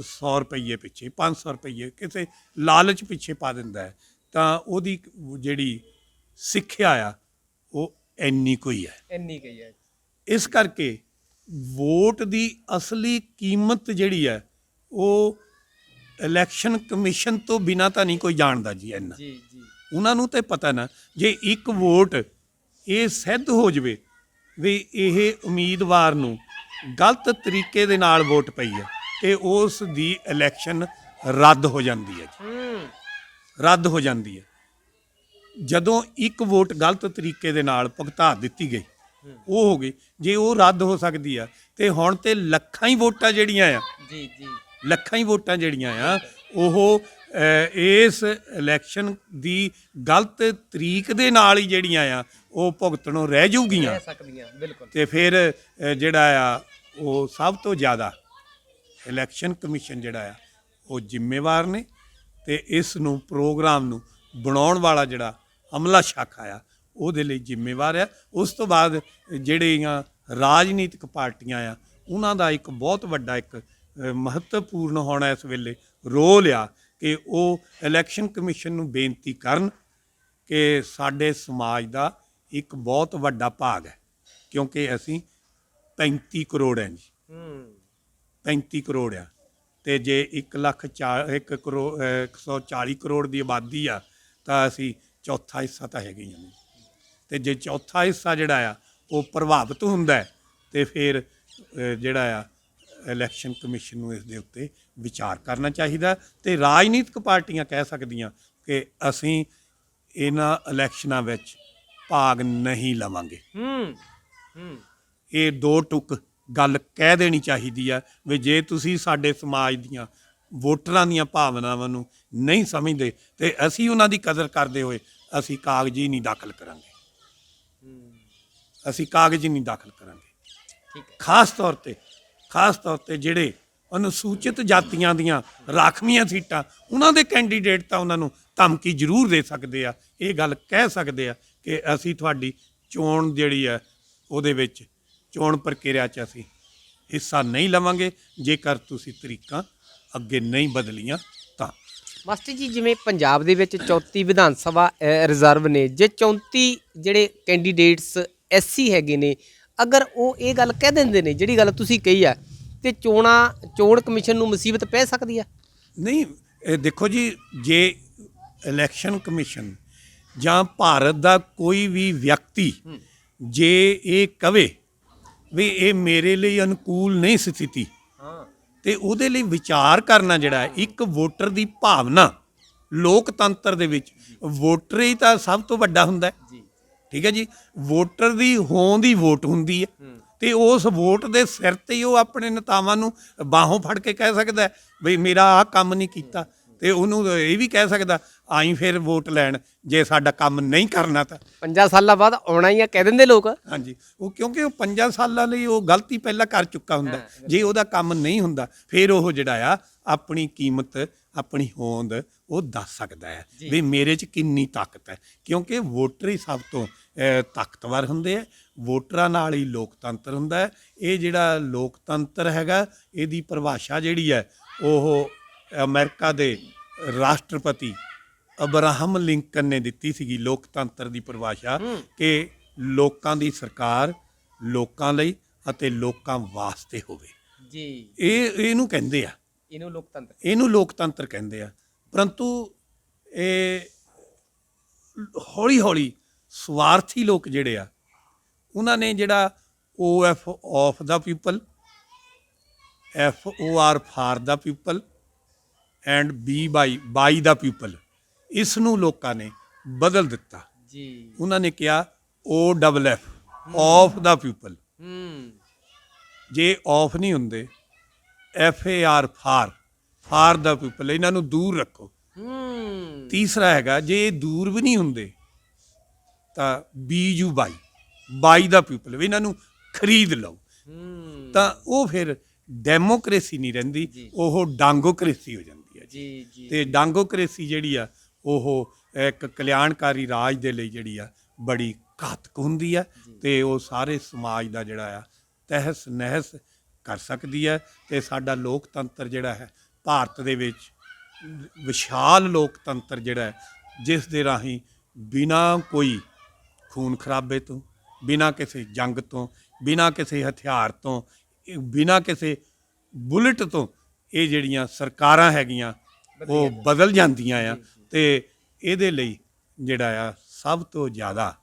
100 ਰੁਪਈਏ ਪਿੱਛੇ 500 ਰੁਪਈਏ ਕਿਸੇ ਲਾਲਚ ਪਿੱਛੇ ਪਾ ਦਿੰਦਾ ਹੈ, ਤਾਂ ਉਹਦੀ ਜਿਹੜੀ ਸਿੱਖਿਆ ਆ ਉਹ ਇੰਨੀ ਕੋਈ ਹੈ। ਇਸ ਕਰਕੇ ਵੋਟ ਦੀ ਅਸਲੀ ਕੀਮਤ ਜਿਹੜੀ ਹੈ ਉਹ ਇਲੈਕਸ਼ਨ ਕਮਿਸ਼ਨ ਤੋਂ ਬਿਨਾਂ ਤਾਂ ਨਹੀਂ ਕੋਈ ਜਾਣਦਾ ਜੀ ਇੰਨਾ। ਜੀ ਜੀ ਉਹਨਾਂ ਨੂੰ ਤਾਂ ਪਤਾ ਨਾ, ਜੇ ਇੱਕ ਵੋਟ ਇਹ ਸਿੱਧ ਹੋ ਜਵੇ ਵੀ ਇਹ ਉਮੀਦਵਾਰ ਨੂੰ ਗਲਤ ਤਰੀਕੇ ਦੇ ਨਾਲ ਵੋਟ ਪਈ ਹੈ ਤੇ ਉਸ ਦੀ ਇਲੈਕਸ਼ਨ ਰੱਦ ਹੋ ਜਾਂਦੀ ਹੈ ਜੀ, ਰੱਦ ਹੋ ਜਾਂਦੀ ਹੈ। ਜਦੋਂ ਇੱਕ ਵੋਟ ਗਲਤ ਤਰੀਕੇ ਦੇ ਨਾਲ ਭੁਗਤਾ ਦਿੱਤੀ ਗਈ ਉਹ ਹੋ ਗਈ, ਜੇ ਉਹ ਰੱਦ ਹੋ ਸਕਦੀ ਆ ਤੇ ਹੁਣ ਤੇ ਲੱਖਾਂ ਹੀ ਵੋਟਾਂ ਜਿਹੜੀਆਂ ਆ, ਜੀ ਜੀ ਲੱਖਾਂ ਹੀ ਵੋਟਾਂ ਜਿਹੜੀਆਂ ਆ ਉਹ ਇਸ ਇਲੈਕਸ਼ਨ ਦੀ ਗਲਤ ਤਰੀਕ ਦੇ ਨਾਲ ਹੀ ਜਿਹੜੀਆਂ ਆ ਉਹ ਭੁਗਤਣੋਂ ਰਹਿ ਜਾਊਗੀਆਂ। ਰਹਿ ਸਕਦੀਆਂ, ਬਿਲਕੁਲ। ਤੇ ਫਿਰ ਜਿਹੜਾ ਆ ਉਹ ਸਭ ਤੋਂ ਜ਼ਿਆਦਾ ਇਲੈਕਸ਼ਨ ਕਮਿਸ਼ਨ ਜਿਹੜਾ ਆ ਉਹ ਜ਼ਿੰਮੇਵਾਰ ਨੇ ਤੇ ਇਸ ਨੂੰ ਪ੍ਰੋਗਰਾਮ ਨੂੰ ਬਣਾਉਣ ਵਾਲਾ ਜਿਹੜਾ ਅਮਲਾ ਸ਼ਾਖਾ ਆ ਉਹਦੇ ਲਈ ਜ਼ਿੰਮੇਵਾਰ ਆ। ਉਸ ਤੋਂ ਬਾਅਦ ਜਿਹੜੀਆਂ ਰਾਜਨੀਤਿਕ ਪਾਰਟੀਆਂ ਆ ਉਹਨਾਂ ਦਾ ਇੱਕ ਬਹੁਤ ਵੱਡਾ ਇੱਕ ਮਹੱਤਵਪੂਰਨ ਹੋਣਾ ਇਸ ਵੇਲੇ ਰੋਲ ਆ ਕਿ ਉਹ ਇਲੈਕਸ਼ਨ ਕਮਿਸ਼ਨ ਨੂੰ ਬੇਨਤੀ ਕਰਨ ਕਿ ਸਾਡੇ ਸਮਾਜ ਦਾ ਇੱਕ ਬਹੁਤ ਵੱਡਾ ਭਾਗ ਹੈ, ਕਿਉਂਕਿ ਅਸੀਂ 35 ਕਰੋੜ ਹੈ ਜੀ, 35 ਕਰੋੜ ਆ ਤੇ ਜੇ 140 ਕਰੋੜ ਦੀ ਆਬਾਦੀ ਆ ਤਾਂ ਅਸੀਂ ਚੌਥਾ ਹਿੱਸਾ ਤਾਂ ਹੈਗੇ ਹੀ ਹਾਂ। ਤੇ ਜੇ ਚੌਥਾ ਹਿੱਸਾ ਜਿਹੜਾ ਆ ਉਹ ਪ੍ਰਭਾਵਿਤ ਹੁੰਦਾ ਹੈ ਤੇ ਫਿਰ ਜਿਹੜਾ ਆ ਇਲੈਕਸ਼ਨ ਕਮਿਸ਼ਨ ਨੂੰ ਇਸ ਦੇ ਉੱਤੇ ਵਿਚਾਰ ਕਰਨਾ ਚਾਹੀਦਾ ਤੇ ਰਾਜਨੀਤਿਕ ਪਾਰਟੀਆਂ ਕਹਿ ਸਕਦੀਆਂ ਕਿ ਅਸੀਂ ਇਹਨਾਂ ਇਲੈਕਸ਼ਨਾਂ ਵਿੱਚ ਭਾਗ ਨਹੀਂ ਲਵਾਂਗੇ। ਇਹ ਦੋ ਟੁਕ ਗੱਲ ਕਹਿ ਦੇਣੀ ਚਾਹੀਦੀ ਆ ਵੀ ਜੇ ਤੁਸੀਂ ਸਾਡੇ ਸਮਾਜ ਦੀਆਂ ਵੋਟਰਾਂ ਦੀਆਂ ਭਾਵਨਾਵਾਂ ਨੂੰ ਨਹੀਂ ਸਮਝਦੇ ਤੇ ਅਸੀਂ ਉਹਨਾਂ ਦੀ ਕਦਰ ਕਰਦੇ ਹੋਏ ਅਸੀਂ ਕਾਗਜ਼ ਹੀ ਨਹੀਂ ਦਾਖਲ ਕਰਾਂਗੇ, ਅਸੀਂ ਕਾਗਜ਼ ਹੀ ਨਹੀਂ ਦਾਖਲ ਕਰਾਂਗੇ। ਖਾਸ ਤੌਰ ਤੇ ਜਿਹੜੇ ਅਨੁਸੂਚਿਤ ਜਾਤੀਆਂ ਦੀਆਂ ਰਾਖਵੀਆਂ ਸੀਟਾਂ ਉਹਨਾਂ ਦੇ ਕੈਂਡੀਡੇਟ ਤਾਂ ਉਹਨਾਂ ਨੂੰ ਧਮਕੀ ਜ਼ਰੂਰ ਦੇ ਸਕਦੇ ਆ, ਇਹ ਗੱਲ ਕਹਿ ਸਕਦੇ ਆ ਕਿ ਅਸੀਂ ਤੁਹਾਡੀ ਚੋਣ ਜਿਹੜੀ ਆ ਉਹਦੇ ਵਿੱਚ ਚੋਣ ਪ੍ਰਕਿਰਿਆ 'ਚ ਅਸੀਂ ਹਿੱਸਾ ਨਹੀਂ ਲਵਾਂਗੇ ਜੇਕਰ ਤੁਸੀਂ ਤਰੀਕਾਂ ਅੱਗੇ ਨਹੀਂ ਬਦਲੀਆਂ ਤਾਂ। ਮਾਸਟਰ ਜੀ, ਜਿਵੇਂ ਪੰਜਾਬ ਦੇ ਵਿੱਚ 34 ਵਿਧਾਨ ਸਭਾ ਰਿਜ਼ਰਵ ਨੇ, ਜੇ 34 ਜਿਹੜੇ ਕੈਂਡੀਡੇਟਸ ਐਸਸੀ ਹੈਗੇ ਨੇ, ਅਗਰ ਉਹ ਇਹ ਗੱਲ ਕਹਿ ਦਿੰਦੇ ਨੇ ਜਿਹੜੀ ਗੱਲ ਤੁਸੀਂ ਕਹੀ ਆ ਤੇ ਚੋਣ ਕਮਿਸ਼ਨ ਨੂੰ ਮੁਸੀਬਤ ਪੈ ਸਕਦੀ ਆ? ਨਹੀਂ, ਇਹ ਦੇਖੋ ਜੀ, ਜੇ ਇਲੈਕਸ਼ਨ ਕਮਿਸ਼ਨ ਜਾਂ ਭਾਰਤ ਦਾ ਕੋਈ ਵੀ ਵਿਅਕਤੀ ਜੇ ਇਹ ਕਵੇ ਵੀ ਇਹ ਮੇਰੇ ਲਈ ਅਨੁਕੂਲ ਨਹੀਂ ਸਥਿਤੀ ਤੇ ਉਹਦੇ ਲਈ ਵਿਚਾਰ ਕਰਨਾ ਜਿਹੜਾ ਇੱਕ ਵੋਟਰ ਦੀ ਭਾਵਨਾ, ਲੋਕਤੰਤਰ ਦੇ ਵਿੱਚ ਵੋਟਰ ਹੀ ਤਾਂ ਸਭ ਤੋਂ ਵੱਡਾ ਹੁੰਦਾ ਹੈ। ਠੀਕ ਹੈ ਜੀ, ਵੋਟਰ ਦੀ ਹੋਂਦ ਦੀ ਵੋਟ ਹੁੰਦੀ ਹੈ ਤੇ ਉਸ ਵੋਟ ਦੇ ਸਿਰ ਤੇ ਹੀ ਉਹ ਆਪਣੇ ਨੇਤਾਵਾਂ ਨੂੰ ਬਾਹੋਂ ਫੜ ਕੇ ਕਹਿ ਸਕਦਾ ਬਈ ਮੇਰਾ ਆਹ ਕੰਮ ਨਹੀਂ ਕੀਤਾ ਤੇ ਉਹਨੂੰ ਇਹ ਵੀ ਕਹਿ ਸਕਦਾ ਆਈ ਫਿਰ ਵੋਟ ਲੈਣ ਜੇ ਸਾਡਾ ਕੰਮ ਨਹੀਂ ਕਰਨਾ ਤਾਂ 5 ਸਾਲਾਂ ਬਾਅਦ ਆਉਣਾ ਹੀ ਆ, ਕਹਿ ਦਿੰਦੇ ਲੋਕ। ਹਾਂਜੀ, ਉਹ ਕਿਉਂਕਿ ਉਹ 5 ਸਾਲਾਂ ਲਈ ਉਹ ਗਲਤੀ ਪਹਿਲਾਂ ਕਰ ਚੁੱਕਾ ਹੁੰਦਾ। ਜੇ ਉਹਦਾ ਕੰਮ ਨਹੀਂ ਹੁੰਦਾ ਫਿਰ ਉਹ ਜਿਹੜਾ ਆ ਆਪਣੀ ਕੀਮਤ, ਆਪਣੀ ਹੋਂਦ ਉਹ ਦੱਸ ਸਕਦਾ ਹੈ ਵੀ ਮੇਰੇ 'ਚ ਕਿੰਨੀ ਤਾਕਤ ਹੈ, ਕਿਉਂਕਿ ਵੋਟਰ ਹੀ ਸਭ ਤੋਂ ਤਾਕਤਵਰ ਹੁੰਦੇ ਆ। ਵੋਟਰਾਂ ਨਾਲ ਹੀ ਲੋਕਤੰਤਰ ਹੁੰਦਾ ਹੈ। ਇਹ ਜਿਹੜਾ ਲੋਕਤੰਤਰ ਹੈਗਾ ਇਹਦੀ ਪਰਿਭਾਸ਼ਾ ਜਿਹੜੀ ਹੈ ਉਹ ਅਮਰੀਕਾ ਦੇ ਰਾਸ਼ਟਰਪਤੀ ਅਬਰਾਹਮ ਲਿੰਕਨ ਨੇ ਦਿੱਤੀ ਸੀਗੀ ਲੋਕਤੰਤਰ ਦੀ ਪਰਿਭਾਸ਼ਾ ਕਿ ਲੋਕਾਂ ਦੀ ਸਰਕਾਰ ਲੋਕਾਂ ਲਈ ਅਤੇ ਲੋਕਾਂ ਵਾਸਤੇ ਹੋਵੇ ਜੀ। ਇਹਨੂੰ ਕਹਿੰਦੇ ਆ, ਇਹਨੂੰ ਲੋਕਤੰਤਰ ਕਹਿੰਦੇ ਆ। ਪਰੰਤੂ ਇਹ ਹੌਲੀ ਹੌਲੀ ਸਵਾਰਥੀ ਲੋਕ ਜਿਹੜੇ ਆ ਉਹਨਾਂ ਨੇ ਜਿਹੜਾ OF of the people, FOR for the people and by the people, ਇਸ ਨੂੰ ਲੋਕਾਂ ਨੇ ਬਦਲ ਦਿੱਤਾ ਜੀ। ਉਹਨਾਂ ਨੇ ਕਿਹਾ OFF ਆਫ ਦਾ ਪੀਪਲ। ਜੇ ਆਫ ਨਹੀਂ ਹੁੰਦੇ FAR ਫਾਰ ਦਾ ਪੀਪਲ, ਇਹਨਾਂ ਨੂੰ ਦੂਰ ਰੱਖੋ। ਤੀਸਰਾ ਹੈਗਾ ਜੇ ਦੂਰ ਵੀ ਨਹੀਂ ਹੁੰਦੇ ਤਾਂ BU ਬਾਈ ਦਾ ਪੀਪਲ, ਇਹਨਾਂ ਨੂੰ ਖਰੀਦ ਲਓ। ਤਾਂ ਉਹ ਫਿਰ ਡੈਮੋਕ੍ਰੇਸੀ ਨਹੀਂ ਰਹਿੰਦੀ, ਉਹ ਡਾਂਗੋਕ੍ਰੇਸੀ ਹੋ ਜਾਂਦੀ ਹੈ ਜੀ। ਤੇ ਡਾਂਗੋਕ੍ਰੇਸੀ ਜਿਹੜੀ ਆ ਉਹ ਇੱਕ ਕਲਿਆਣਕਾਰੀ ਰਾਜ ਦੇ ਲਈ ਜਿਹੜੀ ਆ ਬੜੀ ਘਾਤਕ ਹੁੰਦੀ ਆ ਤੇ ਉਹ ਸਾਰੇ ਸਮਾਜ ਦਾ ਜਿਹੜਾ ਆ ਤਹਿਸ ਨਹਿਸ ਕਰ ਸਕਦੀ ਹੈ। ਤੇ ਸਾਡਾ ਲੋਕਤੰਤਰ ਜਿਹੜਾ ਹੈ ਭਾਰਤ ਦੇ ਵਿੱਚ ਵਿਸ਼ਾਲ ਲੋਕਤੰਤਰ ਜਿਹੜਾ ਹੈ ਜਿਸ ਦੇ ਰਾਹੀਂ ਬਿਨਾਂ ਕੋਈ ਖੂਨ ਖਰਾਬੇ ਤੋਂ, ਬਿਨਾਂ ਕਿਸੇ ਜੰਗ ਤੋਂ, ਬਿਨਾਂ ਕਿਸੇ ਹਥਿਆਰ ਤੋਂ, ਬਿਨਾਂ ਕਿਸੇ ਬੁਲਟ ਤੋਂ ਇਹ ਜਿਹੜੀਆਂ ਸਰਕਾਰਾਂ ਹੈਗੀਆਂ ਉਹ ਬਦਲ ਜਾਂਦੀਆਂ ਆ। ਤੇ ਇਹਦੇ ਲਈ ਜਿਹੜਾ ਆ ਸਭ ਤੋਂ ਜ਼ਿਆਦਾ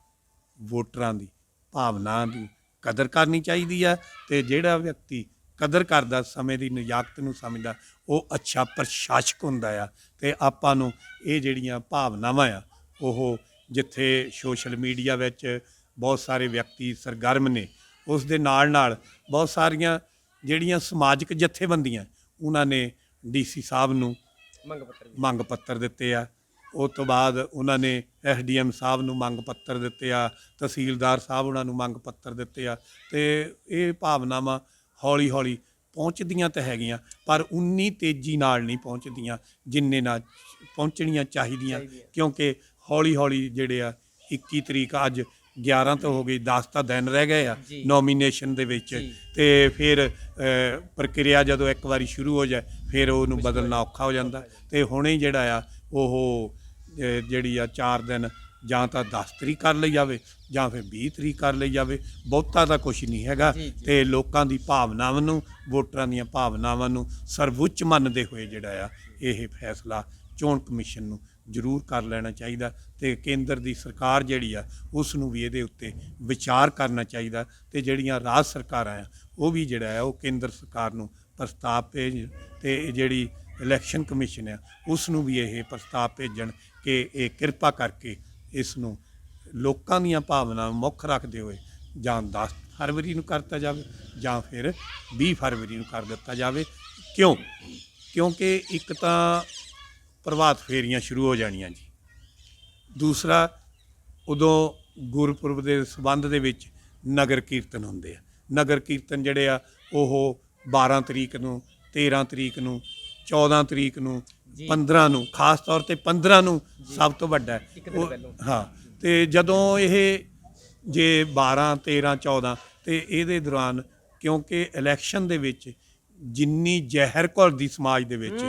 ਵੋਟਰਾਂ ਦੀ ਭਾਵਨਾ ਦੀ ਕਦਰ ਕਰਨੀ ਚਾਹੀਦੀ ਆ। ਤੇ ਜਿਹੜਾ ਵਿਅਕਤੀ ਕਦਰ ਕਰਦਾ, ਸਮੇਂ ਦੀ ਨਿਯਾਕਤ ਨੂੰ ਸਮਝਦਾ, ਉਹ ਅੱਛਾ ਪ੍ਰਸ਼ਾਸਕ ਹੁੰਦਾ ਆ। ਤੇ ਆਪਾਂ ਨੂੰ ਇਹ ਜਿਹੜੀਆਂ ਭਾਵਨਾਵਾਂ ਆ, ਉਹ ਜਿੱਥੇ ਸੋਸ਼ਲ ਮੀਡੀਆ ਵਿੱਚ ਬਹੁਤ ਸਾਰੇ ਵਿਅਕਤੀ ਸਰਗਰਮ ਨੇ, ਉਸ ਦੇ ਨਾਲ ਨਾਲ ਬਹੁਤ ਸਾਰੀਆਂ ਜਿਹੜੀਆਂ ਸਮਾਜਿਕ ਜਥੇਬੰਦੀਆਂ, ਉਹਨਾਂ ਨੇ ਡੀਸੀ ਸਾਹਿਬ ਨੂੰ ਮੰਗ ਪੱਤਰ ਦਿੱਤੇ ਆ। ਉਸ ਤੋਂ ਬਾਅਦ ਉਹਨਾਂ ਨੇ ਐਸਡੀਐਮ ਸਾਹਿਬ ਨੂੰ ਮੰਗ ਪੱਤਰ ਦਿੱਤੇ ਆ, ਤਹਿਸੀਲਦਾਰ ਸਾਹਿਬ ਉਹਨਾਂ ਨੂੰ ਮੰਗ ਪੱਤਰ ਦਿੱਤੇ ਆ। ਤੇ ਇਹ ਭਾਵਨਾਵਾਂ ਹੌਲੀ ਹੌਲੀ ਪਹੁੰਚਦੀਆਂ ਤਾਂ ਹੈਗੀਆਂ, ਪਰ ਉਨੀ ਤੇਜ਼ੀ ਨਾਲ ਨਹੀਂ ਪਹੁੰਚਦੀਆਂ ਜਿੰਨੇ ਨਾਲ ਪਹੁੰਚਣੀਆਂ ਚਾਹੀਦੀਆਂ। ਕਿਉਂਕਿ ਹੌਲੀ ਹੌਲੀ ਜਿਹੜੇ ਆ 21 ਤਰੀਕ ਅੱਜ 11 ਤਾਂ ਹੋ ਗਈ, 10 ਤਾਂ ਦਿਨ ਰਹਿ ਗਏ ਆ ਨੋਮੀਨੇਸ਼ਨ ਦੇ ਵਿੱਚ। ਤੇ ਫਿਰ ਪ੍ਰਕਿਰਿਆ ਜਦੋਂ ਇੱਕ ਵਾਰੀ ਸ਼ੁਰੂ ਹੋ ਜਾਏ, ਫਿਰ ਉਹਨੂੰ ਬਦਲਣਾ ਔਖਾ ਹੋ ਜਾਂਦਾ। ਤੇ ਹੁਣੇ ਜਿਹੜਾ ਆ ਉਹ ਜਿਹੜੀ ਆ 4 ਦਿਨ ਜਾਂ ਤਾਂ 10 ਤਰੀਕ ਕਰ ਲਈ ਜਾਵੇ ਜਾਂ ਫਿਰ 20 ਤਰੀਕ ਕਰ ਲਈ ਜਾਵੇ, ਬਹੁਤਾ ਤਾਂ ਕੁਛ ਨਹੀਂ ਹੈਗਾ। ਤੇ ਲੋਕਾਂ ਦੀ ਭਾਵਨਾਵਾਂ ਨੂੰ, ਵੋਟਰਾਂ ਦੀਆਂ ਭਾਵਨਾਵਾਂ ਨੂੰ ਸਰਵਉੱਚ ਮੰਨਦੇ ਹੋਏ ਜਿਹੜਾ ਆ ਇਹ ਫੈਸਲਾ ਚੋਣ ਕਮਿਸ਼ਨ ਨੂੰ ਜ਼ਰੂਰ ਕਰ ਲੈਣਾ ਚਾਹੀਦਾ। ਤੇ ਕੇਂਦਰ ਦੀ ਸਰਕਾਰ ਜਿਹੜੀ ਆ ਉਸ ਨੂੰ ਵੀ ਇਹਦੇ ਉੱਤੇ ਵਿਚਾਰ ਕਰਨਾ ਚਾਹੀਦਾ। ਤੇ ਜਿਹੜੀਆਂ ਰਾਜ ਸਰਕਾਰਾਂ ਆ ਉਹ ਵੀ ਜਿਹੜਾ ਆ ਉਹ ਕੇਂਦਰ ਸਰਕਾਰ ਨੂੰ ਪ੍ਰਸਤਾਵ ਭੇਜ, ਤੇ ਜਿਹੜੀ ਇਲੈਕਸ਼ਨ ਕਮਿਸ਼ਨ ਆ ਉਸ ਨੂੰ ਵੀ ਇਹ ਪ੍ਰਸਤਾਵ ਭੇਜਣ ਕਿ ਇਹ ਕਿਰਪਾ ਕਰਕੇ ਇਸ ਨੂੰ ਲੋਕਾਂ ਦੀਆਂ ਭਾਵਨਾਵਾਂ ਮੁੱਖ ਰੱਖਦੇ ਹੋਏ ਜਾਂ 10 ਫਰਵਰੀ ਨੂੰ ਕਰਤਾ ਜਾਵੇ ਜਾਂ ਫਿਰ 20 ਫਰਵਰੀ ਨੂੰ ਕਰ ਦਿੱਤਾ ਜਾਵੇ। ਕਿਉਂਕਿ ਇੱਕ ਤਾਂ ਪ੍ਰਭਾਤ ਫੇਰੀਆਂ ਸ਼ੁਰੂ ਹੋ ਜਾਣੀਆਂ ਜੀ, ਦੂਸਰਾ ਉਦੋਂ ਗੁਰਪੁਰਬ ਦੇ ਸੰਬੰਧ ਦੇ ਵਿੱਚ ਨਗਰ ਕੀਰਤਨ ਹੁੰਦੇ ਆ। ਨਗਰ ਕੀਰਤਨ ਜਿਹੜੇ ਆ ਉਹ 12 ਤਰੀਕ ਨੂੰ, 13 ਤਰੀਕ ਨੂੰ, 14 ਤਰੀਕ ਨੂੰ, 15 ਨੂੰ, ਖਾਸ ਤੌਰ ਤੇ 15 ਨੂੰ ਸਭ ਤੋਂ ਵੱਡਾ ਹਾਂ। ਤੇ ਜਦੋਂ ਇਹ ਜੇ 12, 13, 14 ਤੇ ਇਹਦੇ ਦੌਰਾਨ, ਕਿਉਂਕਿ ਇਲੈਕਸ਼ਨ ਦੇ ਵਿੱਚ ਜਿੰਨੀ ਜ਼ਹਿਰ ਘੁਲਦੀ ਸਮਾਜ ਦੇ ਵਿੱਚ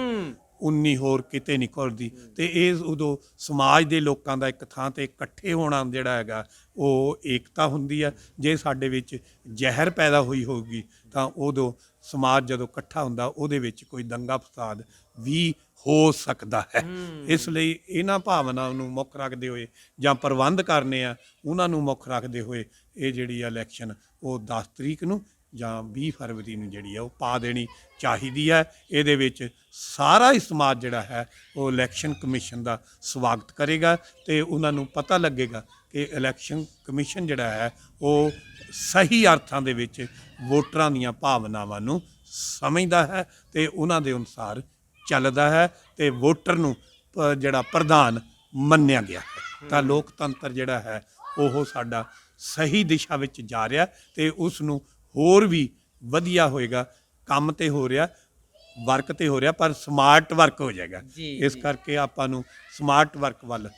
ਉਨੀ ਹੋਰ ਕਿਤੇ ਨਹੀਂ ਘੁਲਦੀ। ਤੇ ਇਹ ਉਦੋਂ ਸਮਾਜ ਦੇ ਲੋਕਾਂ ਦਾ ਇੱਕ ਥਾਂ ਤੇ ਇਕੱਠੇ ਹੋਣਾ ਜਿਹੜਾ ਹੈਗਾ ਉਹ ਏਕਤਾ ਹੁੰਦੀ ਆ। ਜੇ ਸਾਡੇ ਵਿੱਚ ਜ਼ਹਿਰ ਪੈਦਾ ਹੋਈ ਹੋਊਗੀ ਤਾਂ ਉਦੋਂ ਸਮਾਜ ਜਦੋਂ ਇਕੱਠਾ ਹੁੰਦਾ ਉਹਦੇ ਵਿੱਚ ਕੋਈ ਦੰਗਾ ਫਸਾਦ ਵੀ ਹੋ ਸਕਦਾ ਹੈ। ਇਸ ਲਈ ਇਹਨਾਂ ਭਾਵਨਾਵਾਂ ਨੂੰ ਮੁੱਖ ਰੱਖਦੇ ਹੋਏ ਜਾਂ ਪ੍ਰਬੰਧ ਕਰਨੇ ਆ ਉਹਨਾਂ ਨੂੰ ਮੁੱਖ ਰੱਖਦੇ ਹੋਏ ਇਹ ਜਿਹੜੀ ਇਲੈਕਸ਼ਨ ਉਹ 10 ਤਰੀਕ ਨੂੰ ਜਾਂ 20 ਫਰਵਰੀ ਨੂੰ ਜਿਹੜੀ ਆ ਉਹ ਪਾ ਦੇਣੀ ਚਾਹੀਦੀ ਹੈ। ਇਹਦੇ ਵਿੱਚ ਸਾਰਾ ਹੀ ਸਮਾਜ ਜਿਹੜਾ ਹੈ ਉਹ ਇਲੈਕਸ਼ਨ ਕਮਿਸ਼ਨ ਦਾ ਸਵਾਗਤ ਕਰੇਗਾ ਤੇ ਉਹਨਾਂ ਨੂੰ ਪਤਾ ਲੱਗੇਗਾ ਕਿ ਇਲੈਕਸ਼ਨ ਕਮਿਸ਼ਨ ਜਿਹੜਾ ਹੈ ਉਹ ਸਹੀ ਅਰਥਾਂ ਦੇ ਵਿੱਚ ਵੋਟਰਾਂ ਦੀਆਂ ਭਾਵਨਾਵਾਂ ਨੂੰ ਸਮਝਦਾ ਹੈ ਤੇ ਉਹਨਾਂ ਦੇ ਅਨੁਸਾਰ ਚੱਲਦਾ ਹੈ ਤੇ ਵੋਟਰ ਨੂੰ ਜਿਹੜਾ ਪ੍ਰਧਾਨ ਮੰਨਿਆ ਗਿਆ ਹੈ। ਤਾਂ ਲੋਕਤੰਤਰ ਜਿਹੜਾ ਹੈ ਉਹ ਸਾਡਾ ਸਹੀ ਦਿਸ਼ਾ ਵਿੱਚ ਜਾ ਰਿਹਾ ਤੇ ਉਸ ਨੂੰ ਹੋਰ ਵੀ ਵਧੀਆ ਹੋਏਗਾ। ਕੰਮ ਤੇ ਹੋ ਰਿਹਾ, ਵਰਕ ਤੇ ਹੋ ਰਿਹਾ, ਪਰ ਸਮਾਰਟ ਵਰਕ ਹੋ ਜਾਏਗਾ। ਇਸ ਕਰਕੇ ਆਪਾਂ ਨੂੰ ਸਮਾਰਟ ਵਰਕ ਵੱਲ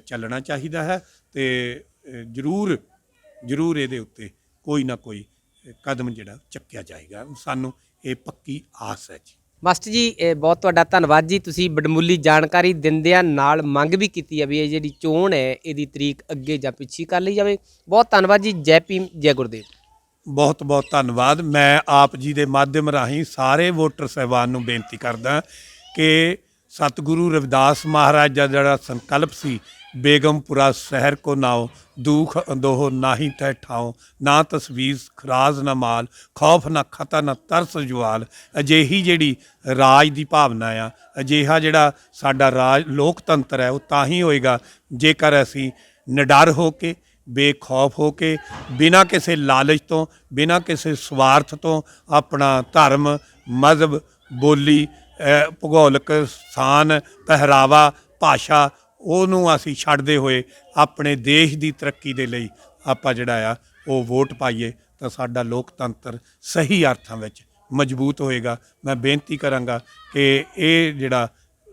ਚੱਲਣਾ ਚਾਹੀਦਾ ਹੈ ਤੇ ਜ਼ਰੂਰ ਇਹਦੇ ਉੱਤੇ ਕੋਈ ਨਾ ਕੋਈ ਕਦਮ ਜਿਹੜਾ ਚੱਕਿਆ ਜਾਏਗਾ। ਸਾਨੂੰ ਇਹ ਪੱਕੀ ਆਸ ਹੈ ਜੀ। ਮਾਸਟਰ ਜੀ ਬਹੁਤ ਤੁਹਾਡਾ ਧੰਨਵਾਦ ਜੀ, ਤੁਸੀਂ ਬੜਮੁੱਲੀ ਜਾਣਕਾਰੀ ਦਿੰਦਿਆਂ ਨਾਲ ਮੰਗ ਵੀ ਕੀਤੀ ਹੈ ਵੀ ਇਹ ਜਿਹੜੀ ਚੋਣ ਹੈ ਇਹਦੀ ਤਰੀਕ ਅੱਗੇ ਜਾਂ ਪਿੱਛੇ ਕਰ ਲਈ ਜਾਵੇ। ਬਹੁਤ ਧੰਨਵਾਦ ਜੀ। ਜੈ ਭੀਮ, ਜੈ ਗੁਰਦੇਵ। ਬਹੁਤ ਬਹੁਤ ਧੰਨਵਾਦ। ਮੈਂ ਆਪ ਜੀ ਦੇ ਮਾਧਿਅਮ ਰਾਹੀਂ ਸਾਰੇ ਵੋਟਰ ਸਾਹਿਬਾਨ ਨੂੰ ਬੇਨਤੀ ਕਰਦਾ ਕਿ ਸਤਿਗੁਰੂ ਰਵਿਦਾਸ ਮਹਾਰਾਜ ਦਾ ਜਿਹੜਾ ਸੰਕਲਪ ਸੀ, ਬੇਗਮਪੁਰਾ ਸ਼ਹਿਰ ਕੋ ਨਾਓ, ਦੁਖ ਅੰਦੋਹ ਨਾਹੀ ਤੈ ਠਾਓ, ਨਾ ਤਸਵੀਰ ਖਰਾਜ ਨਾ ਮਾਲ, ਖੌਫ ਨਾ ਖਤਾ ਨਾ ਤਰਸ ਜਵਾਲ। ਅਜਿਹੀ ਜਿਹੜੀ ਰਾਜ ਦੀ ਭਾਵਨਾ ਆ, ਅਜਿਹਾ ਜਿਹੜਾ ਸਾਡਾ ਰਾਜ ਲੋਕਤੰਤਰ ਹੈ ਉਹ ਤਾਂ ਹੀ ਹੋਏਗਾ ਜੇਕਰ ਅਸੀਂ ਨਿਡਰ ਹੋ ਕੇ, ਬੇਖੌਫ ਹੋ ਕੇ, ਬਿਨਾਂ ਕਿਸੇ ਲਾਲਚ ਤੋਂ, ਬਿਨਾਂ ਕਿਸੇ ਸਵਾਰਥ ਤੋਂ ਆਪਣਾ ਧਰਮ, ਮਜ਼ਹਬ, ਬੋਲੀ, ਭੂਗੋਲਿਕ ਸਥਾਨ, ਪਹਿਰਾਵਾ, ਭਾਸ਼ਾ ਉਹਨੂੰ ਅਸੀਂ ਛੱਡਦੇ ਹੋਏ ਆਪਣੇ ਦੇਸ਼ ਦੀ ਤਰੱਕੀ ਦੇ ਲਈ ਆਪਾਂ ਜਿਹੜਾ ਆ ਉਹ ਵੋਟ ਪਾਈਏ ਤਾਂ ਸਾਡਾ ਲੋਕਤੰਤਰ ਸਹੀ ਅਰਥਾਂ ਵਿੱਚ ਮਜ਼ਬੂਤ ਹੋਏਗਾ। ਮੈਂ ਬੇਨਤੀ ਕਰਾਂਗਾ ਕਿ ਇਹ ਜਿਹੜਾ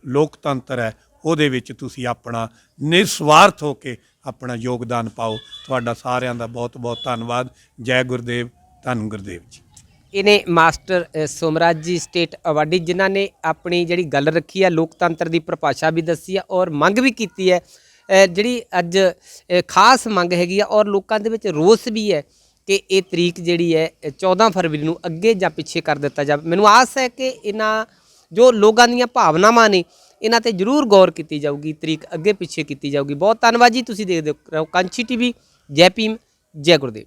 ਲੋਕਤੰਤਰ ਹੈ ਉਹਦੇ ਵਿੱਚ ਤੁਸੀਂ ਆਪਣਾ ਨਿਸਵਾਰਥ ਹੋ ਕੇ ਆਪਣਾ ਯੋਗਦਾਨ ਪਾਓ। ਤੁਹਾਡਾ ਸਾਰਿਆਂ ਦਾ ਬਹੁਤ ਬਹੁਤ ਧੰਨਵਾਦ। ਜੈ ਗੁਰਦੇਵ, ਧੰਨ ਗੁਰਦੇਵ ਜੀ। ਇਹਨੇ ਮਾਸਟਰ ਸੋਮਰਾਜ ਜੀ ਸਟੇਟ ਅਵਾਰਡੀ, ਜਿਨ੍ਹਾਂ ਨੇ ਆਪਣੀ ਜਿਹੜੀ ਗੱਲ ਰੱਖੀ ਹੈ, ਲੋਕਤੰਤਰ ਦੀ ਪਰਿਭਾਸ਼ਾ ਵੀ ਦੱਸੀ ਹੈ ਔਰ ਮੰਗ ਵੀ ਕੀਤੀ ਹੈ, ਜਿਹੜੀ ਅੱਜ ਖਾਸ ਮੰਗ ਹੈਗੀ ਆ ਔਰ ਲੋਕਾਂ ਦੇ ਵਿੱਚ ਰੋਸ ਵੀ ਹੈ ਕਿ ਇਹ ਤਰੀਕ ਜਿਹੜੀ ਹੈ 14 ਫਰਵਰੀ ਨੂੰ ਅੱਗੇ ਜਾਂ ਪਿੱਛੇ ਕਰ ਦਿੱਤਾ ਜਾਵੇ। ਮੈਨੂੰ ਆਸ ਹੈ ਕਿ ਇਹਨਾਂ ਜੋ ਲੋਕਾਂ ਦੀਆਂ ਭਾਵਨਾਵਾਂ ਨੇ ਇਹਨਾਂ ਤੇ ਜ਼ਰੂਰ ਗੌਰ ਕੀਤੀ ਜਾਊਗੀ, ਤਰੀਕ ਅੱਗੇ ਪਿੱਛੇ ਕੀਤੀ ਜਾਊਗੀ। ਬਹੁਤ ਧੰਨਵਾਦ ਜੀ, ਤੁਸੀਂ ਦੇਖਦੇ ਰਹੋ ਕਾਂਚੀ ਟੀਵੀ। ਜੈ ਭੀਮ, ਜੈ ਗੁਰਦੇਵ।